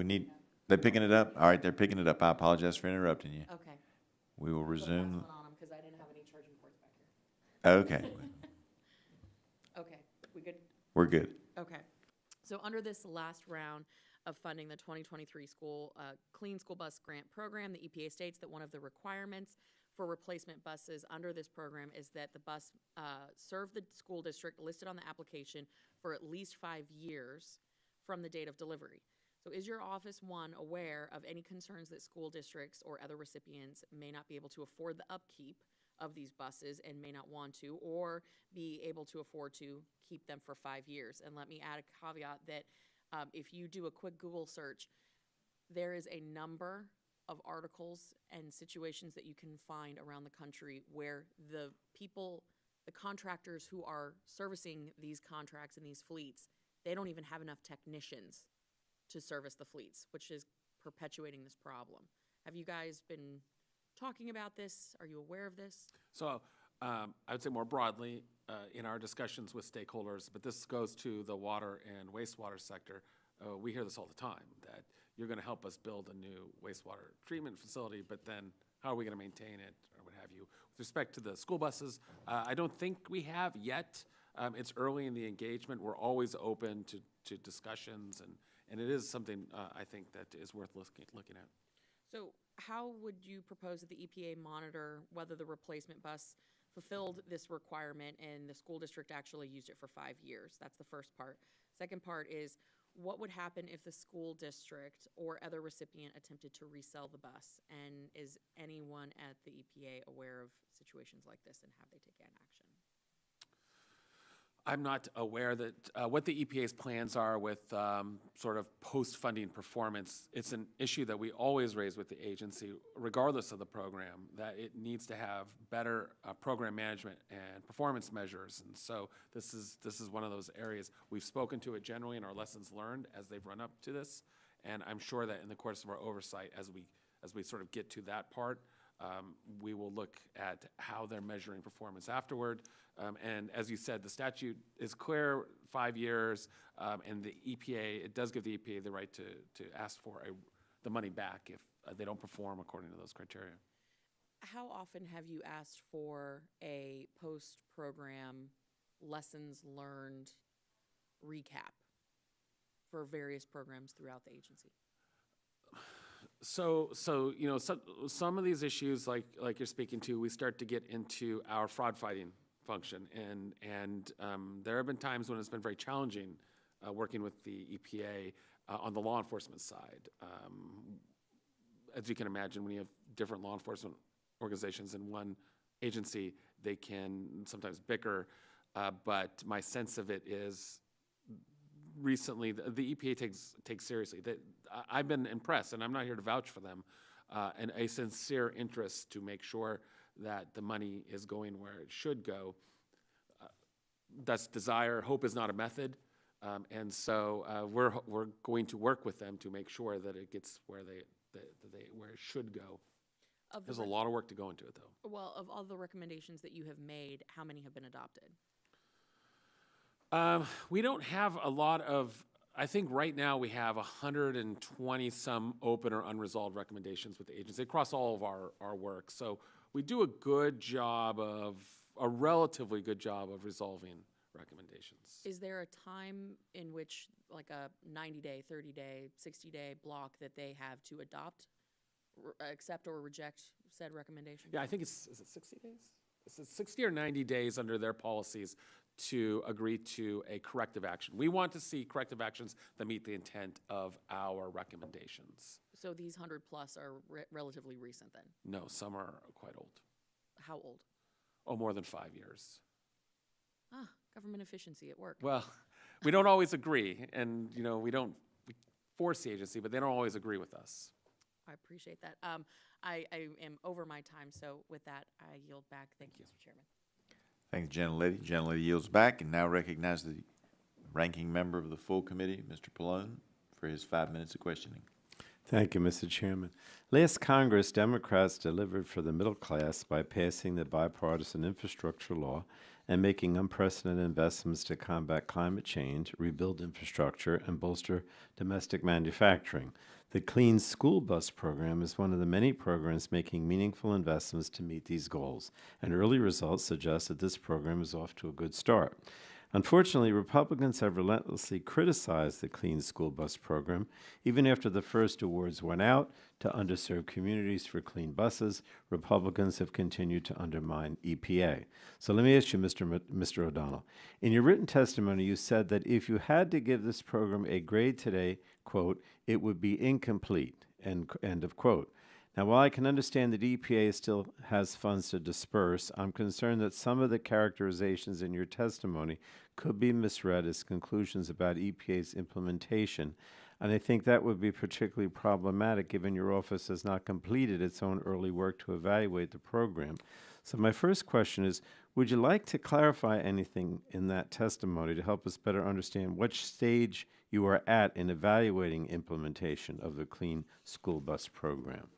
they're picking it up? All right, they're picking it up. I apologize for interrupting you. Okay. We will resume. Put on them because I didn't have any charging ports back here. Okay, Okay, we good? we're good. Okay. So under this last round of funding the 2023 Clean School Bus Grant Program, the EPA states that one of the requirements for replacement buses under this program is that the bus serve the school district listed on the application for at least 5 years from the date of delivery. So is your office, one, aware of any concerns that school districts or other recipients may not be able to afford the upkeep of these buses and may not want to, or be able to afford to keep them for 5 years? And let me add a caveat that if you do a quick Google search, there is a number of articles and situations that you can find around the country where the contractors who are servicing these contracts and these fleets, they don't even have enough technicians to service the fleets, which is perpetuating this problem. Have you guys been talking about this? Are you aware of this? So I would say more broadly in our discussions with stakeholders, but this goes to the water and wastewater sector. We hear this all the time, that you're going to help us build a new wastewater treatment facility, but then how are we going to maintain it or what have you? With respect to the school buses, I don't think we have yet. It's early in the engagement. We're always open to discussions, and it is something I think that is worth looking at. So how would you propose that the EPA monitor whether the replacement bus fulfilled this requirement and the school district actually used it for 5 years? That's the first part. Second part is, what would happen if the school district or other recipient attempted to resell the bus? And is anyone at the EPA aware of situations like this, and have they taken action? I'm not aware that what the EPA's plans are with sort of post-funding performance. It's an issue that we always raise with the agency, regardless of the program, that it needs to have better program management and performance measures. And so this is one of those areas. We've spoken to it generally in our lessons learned as they've run up to this, and I'm sure that in the course of our oversight, as we sort of get to that part, we will look at how they're measuring performance afterward. And as you said, the statute is clear, 5 years, and the EPA, it does give the EPA the right to ask for the money back if they don't perform according to those criteria. How often have you asked for a post-program lessons learned recap for various programs throughout the agency? So you know, some of these issues, like you're speaking to, we start to get into our fraud fighting function, and there have been times when it's been very challenging working with the EPA on the law enforcement side. As you can imagine, when you have different law enforcement organizations in one agency, they can sometimes bicker, but my sense of it is recently the EPA takes seriously. I've been impressed, and I'm not here to vouch for them, and a sincere interest to make sure that the money is going where it should go. that's desire. Hope is not a method. And so we're going to work with them to make sure that it gets where where it should go. Of the There's a lot of work to go into it, though. Well, of all the recommendations that you have made, how many have been adopted? We don't have a lot of, I think right now we have 120 some open or unresolved recommendations with the agency across all of our work. So we do a relatively good job of resolving recommendations. Is there a time in which, like a 90-day, 30-day, 60-day block that they have to adopt, accept or reject said recommendation? Yeah, I think is it 60 days? Is it 60 or 90 days under their policies to agree to a corrective action? We want to see corrective actions that meet the intent of our recommendations. So these 100+ are relatively recent then? No, some are quite old. How old? Oh, more than 5 years. Ah, government efficiency at work. Well, we don't always agree, and we force the agency, but they don't always agree with us. I appreciate that. I am over my time, so with that, I yield back. Thank you, Mr. Chairman. Thank the gentlelady. Gentlelady yields back and now recognize the ranking member of the full committee, Mr. Pallone, for his 5 minutes of questioning. Thank you, Mr. Chairman. Last Congress, Democrats delivered for the middle class by passing the bipartisan infrastructure law and making unprecedented investments to combat climate change, rebuild infrastructure, and bolster domestic manufacturing. The Clean School Bus Program is one of the many programs making meaningful investments to meet these goals, and early results suggest that this program is off to a good start. Unfortunately, Republicans have relentlessly criticized the Clean School Bus Program. Even after the first awards went out to underserved communities for clean buses, Republicans have continued to undermine EPA. So let me ask you, Mr. O'Donnell, in your written testimony, you said that if you had to give this program a grade today, quote, it would be incomplete, end of quote. Now, while I can understand that EPA still has funds to disperse, I'm concerned that some of the characterizations in your testimony could be misread as conclusions about EPA's implementation, and I think that would be particularly problematic given your office has not completed its own early work to evaluate the program. So my first question is, would you like to clarify anything in that testimony to help us better understand which stage you are at in evaluating implementation of the Clean School Bus Program?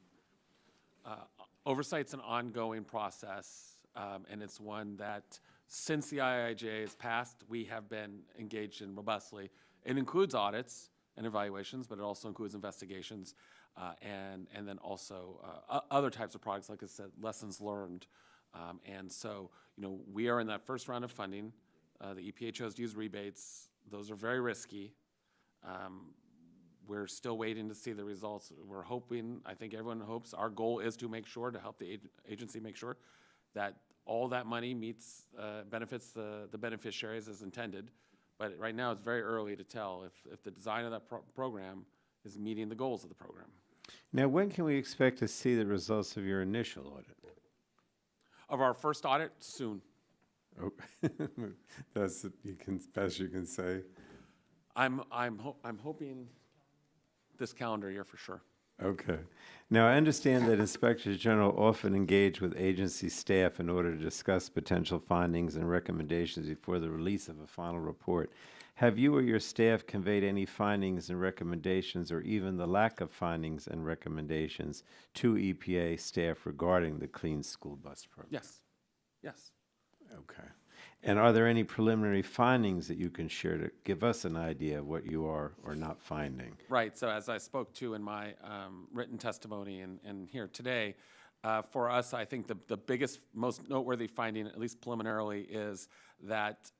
Oversight's an ongoing process, and it's one that, since the IIJA has passed, we have been engaged in robustly. It includes audits and evaluations, but it also includes investigations, and then also other types of products, like I said, lessons learned. And so, we are in that first round of funding. The EPA chose to use rebates. Those are very risky. We're still waiting to see the results. We're hoping, I think everyone hopes, our goal is to make sure, to help the agency make sure that all that money benefits the beneficiaries as intended. But right now, it's very early to tell if the design of that program is meeting the goals of the program. Now, when can we expect to see the results of your initial audit? Of our first audit, soon. Oh, that's best you can say. I'm hoping this calendar year for sure. Okay. Now, I understand that inspectors general often engage with agency staff in order to discuss potential findings and recommendations before the release of a final report. Have you or your staff conveyed any findings and recommendations, or even the lack of findings and recommendations, to EPA staff regarding the Clean School Bus Program? Yes. Yes. Okay. And are there any preliminary findings that you can share to give us an idea of what you are or not finding? Right. So as I spoke to in my written testimony and here today, for us, I think the biggest, most noteworthy finding, at least preliminarily, is that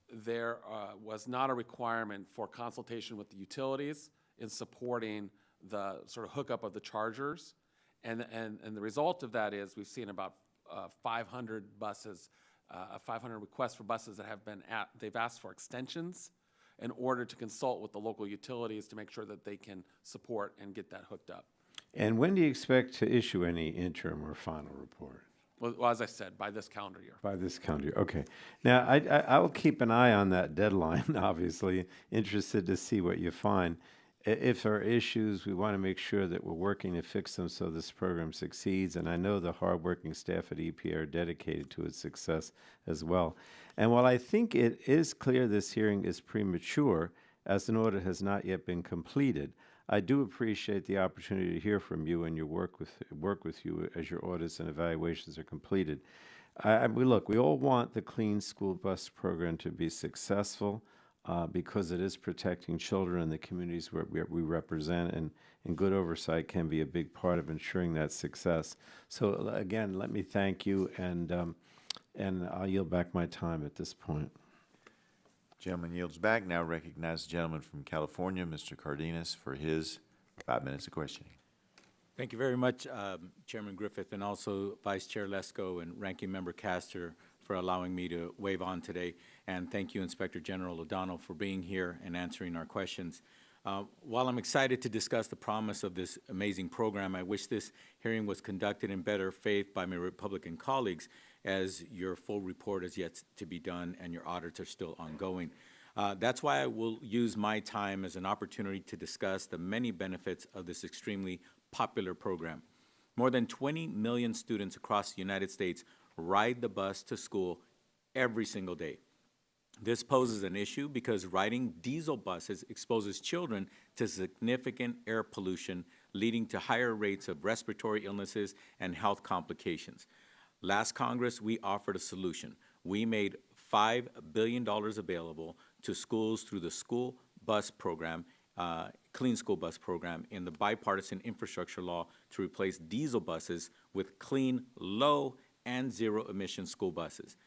there was not a requirement for consultation with the utilities in supporting the sort of hookup of the chargers. And the result of that is we've seen about 500 buses, 500 requests for buses that they've asked for extensions in order to consult with the local utilities to make sure that they can support and get that hooked up. And when do you expect to issue any interim or final report? Well, as I said, by this calendar year. By this calendar year, okay. Now, I will keep an eye on that deadline, obviously, interested to see what you find. if there are issues, we want to make sure that we're working to fix them so this program succeeds. And I know the hardworking staff at EPA are dedicated to its success as well. And while I think it is clear this hearing is premature, as an audit has not yet been completed, I do appreciate the opportunity to hear from you and your work with you as your audits and evaluations are completed. We all want the Clean School Bus Program to be successful because it is protecting children in the communities where we represent, and good oversight can be a big part of ensuring that success. So again, let me thank you, and I'll yield back my time at this point. Gentleman yields back. Now recognize the gentleman from California, Mr. Cardenas, for his 5 minutes of questioning. Thank you very much, Chairman Griffith, and also Vice Chair Lesko and Ranking Member Castor for allowing me to wave on today. And thank you, Inspector General O'Donnell, for being here and answering our questions. While I'm excited to discuss the promise of this amazing program, I wish this hearing was conducted in better faith by my Republican colleagues, as your full report is yet to be done and your audits are still ongoing. That's why I will use my time as an opportunity to discuss the many benefits of this extremely popular program. More than 20 million students across the United States ride the bus to school every single day. This poses an issue because riding diesel buses exposes children to significant air pollution, leading to higher rates of respiratory illnesses and health complications. Last Congress, we offered a solution. We made $5 billion available to schools through the school bus program, Clean School Bus Program, in the bipartisan infrastructure law to replace diesel buses with clean, low, and zero-emission school buses.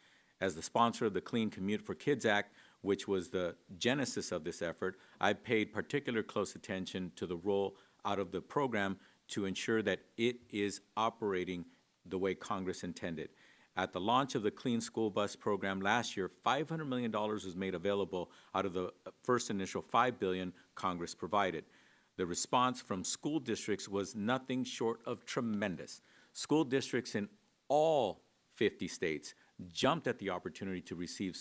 As the sponsor of the Clean Commute for Kids Act, which was the genesis of this effort, I paid particular close attention to the roll out of the program to ensure that it is operating the way Congress intended. At the launch of the Clean School Bus Program last year, $500 million was made available out of the first initial $5 billion Congress provided. The response from school districts was nothing short of tremendous. School districts in all 50 states jumped at the opportunity to receive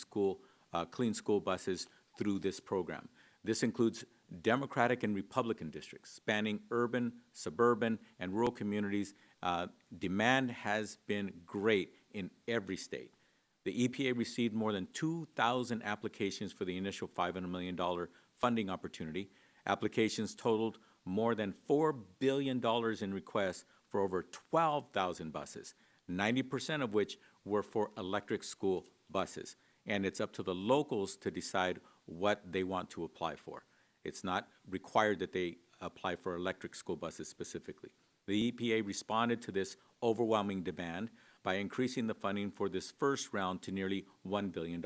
clean school buses through this program. This includes Democratic and Republican districts spanning urban, suburban, and rural communities. Demand has been great in every state. The EPA received more than 2,000 applications for the initial $500 million funding opportunity. Applications totaled more than $4 billion in requests for over 12,000 buses, 90% of which were for electric school buses. And it's up to the locals to decide what they want to apply for. It's not required that they apply for electric school buses specifically. The EPA responded to this overwhelming demand by increasing the funding for this first round to nearly $1 billion.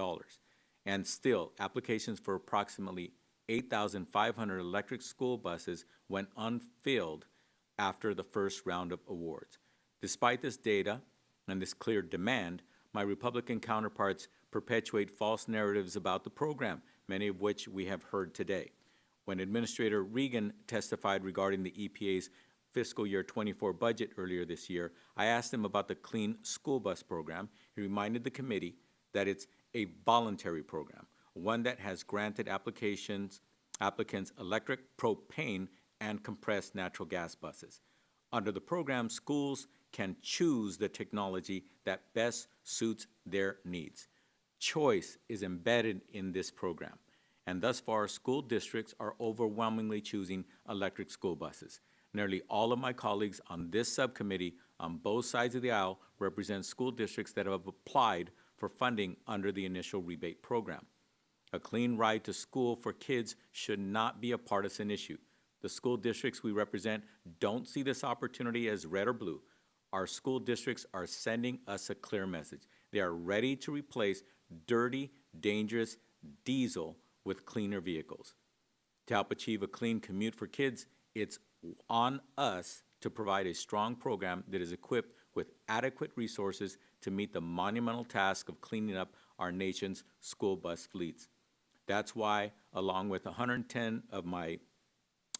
And still, applications for approximately 8,500 electric school buses went unfilled after the first round of awards. Despite this data and this clear demand, my Republican counterparts perpetuate false narratives about the program, many of which we have heard today. When Administrator Regan testified regarding the EPA's fiscal year 24 budget earlier this year, I asked him about the Clean School Bus Program. He reminded the committee that it's a voluntary program, one that has granted applicants electric, propane, and compressed natural gas buses. Under the program, schools can choose the technology that best suits their needs. Choice is embedded in this program, and thus far, school districts are overwhelmingly choosing electric school buses. Nearly all of my colleagues on this subcommittee on both sides of the aisle represent school districts that have applied for funding under the initial rebate program. A clean ride to school for kids should not be a partisan issue. The school districts we represent don't see this opportunity as red or blue. Our school districts are sending us a clear message. They are ready to replace dirty, dangerous diesel with cleaner vehicles. To help achieve a clean commute for kids, it's on us to provide a strong program that is equipped with adequate resources to meet the monumental task of cleaning up our nation's school bus fleets. That's why, along with 110 of my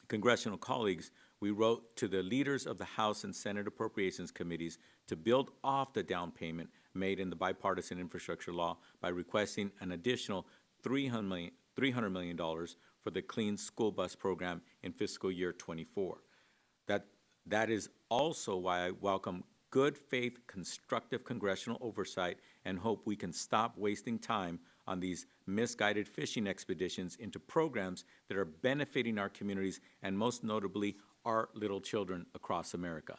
congressional colleagues, we wrote to the leaders of the House and Senate Appropriations Committees to build off the down payment made in the bipartisan infrastructure law by requesting an additional $300 $300 million for the Clean School Bus Program in fiscal year '24. That is also why I welcome good faith, constructive congressional oversight and hope we can stop wasting time on these misguided fishing expeditions into programs that are benefiting our communities and most notably our little children across America.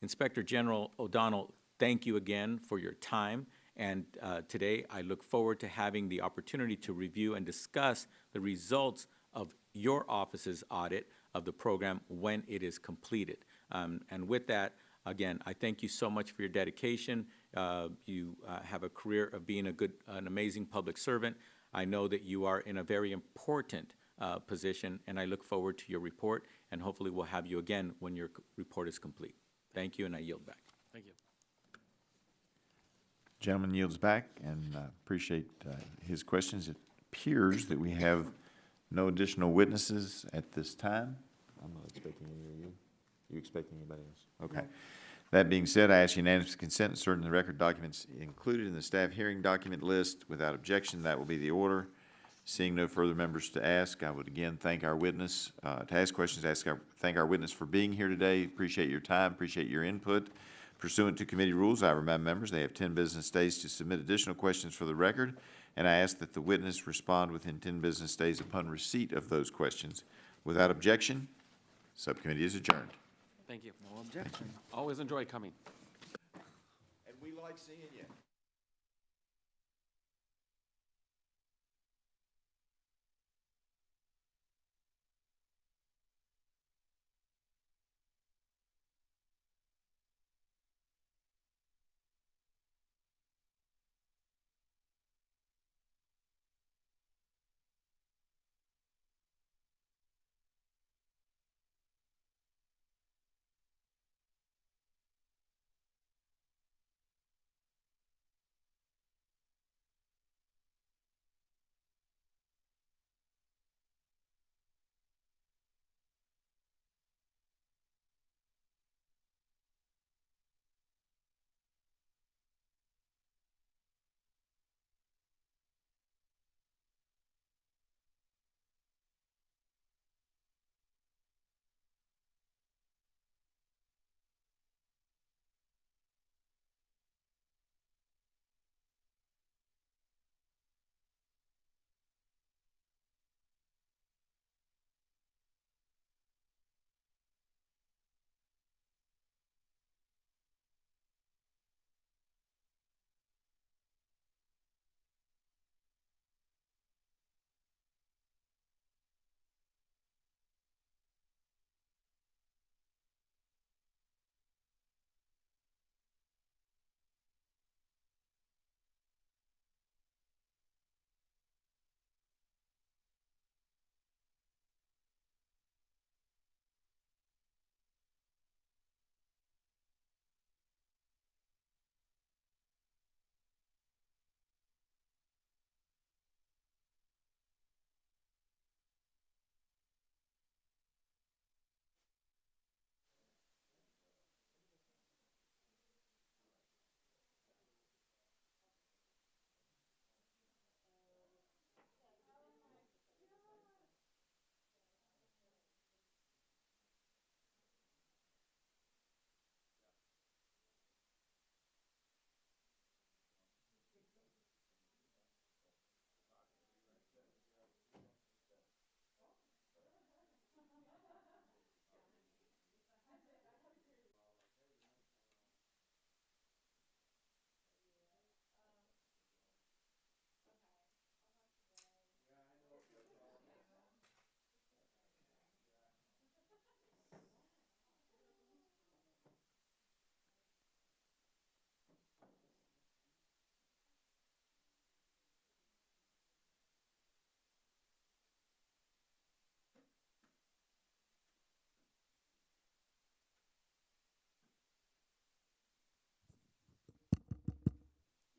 Inspector General O'Donnell, thank you again for your time. And today I look forward to having the opportunity to review and discuss the results of your office's audit of the program when it is completed. And with that, again, I thank you so much for your dedication. You have a career of being an amazing public servant. I know that you are in a very important position, and I look forward to your report, and hopefully we'll have you again when your report is complete. Thank you, and I yield back. Thank you. Gentleman yields back, and appreciate his questions. It appears that we have no additional witnesses at this time. I'm not expecting any of you. You expecting anybody else? Okay. That being said, I ask unanimous consent to certain the record documents included in the staff hearing document list. Without objection, that will be the order. Seeing no further members to ask, I would again thank our witness, to ask questions, thank our witness for being here today. Appreciate your time, appreciate your input. Pursuant to committee rules, I remind members they have 10 business days to submit additional questions for the record, and I ask that the witness respond within 10 business days upon receipt of those questions. Without objection, subcommittee is adjourned. Thank you. No objection. Always enjoy coming. And we like seeing you.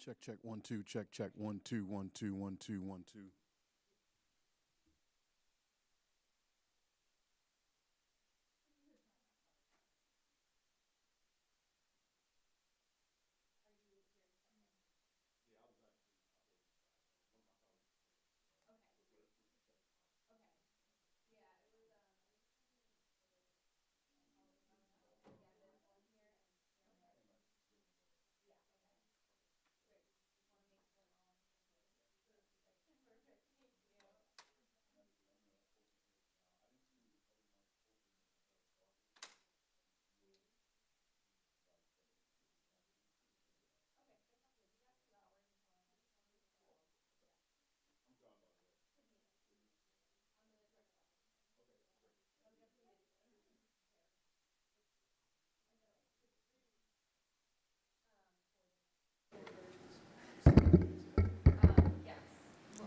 Check, check, 1, 2, check, check, 1, 2, 1, 2, 1, 2, 1, 2.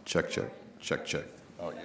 Check, check, check, check. Oh, yeah.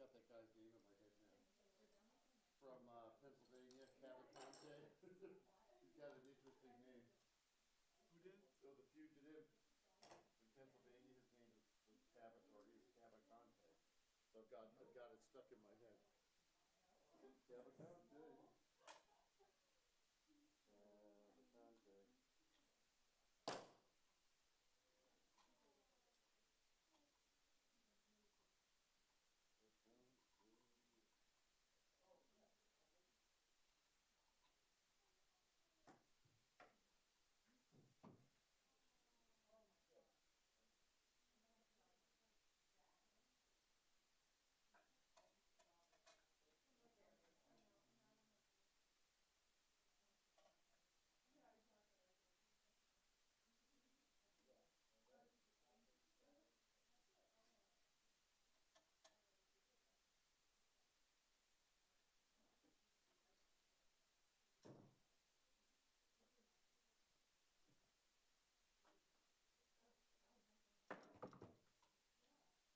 Got that guy's name in my head now. From Pennsylvania, Cavalcante. He's got an interesting name. Who did? So the fugitive in Pennsylvania, his name was Cavalcante. So I've got it stuck in my head. Cavalcante?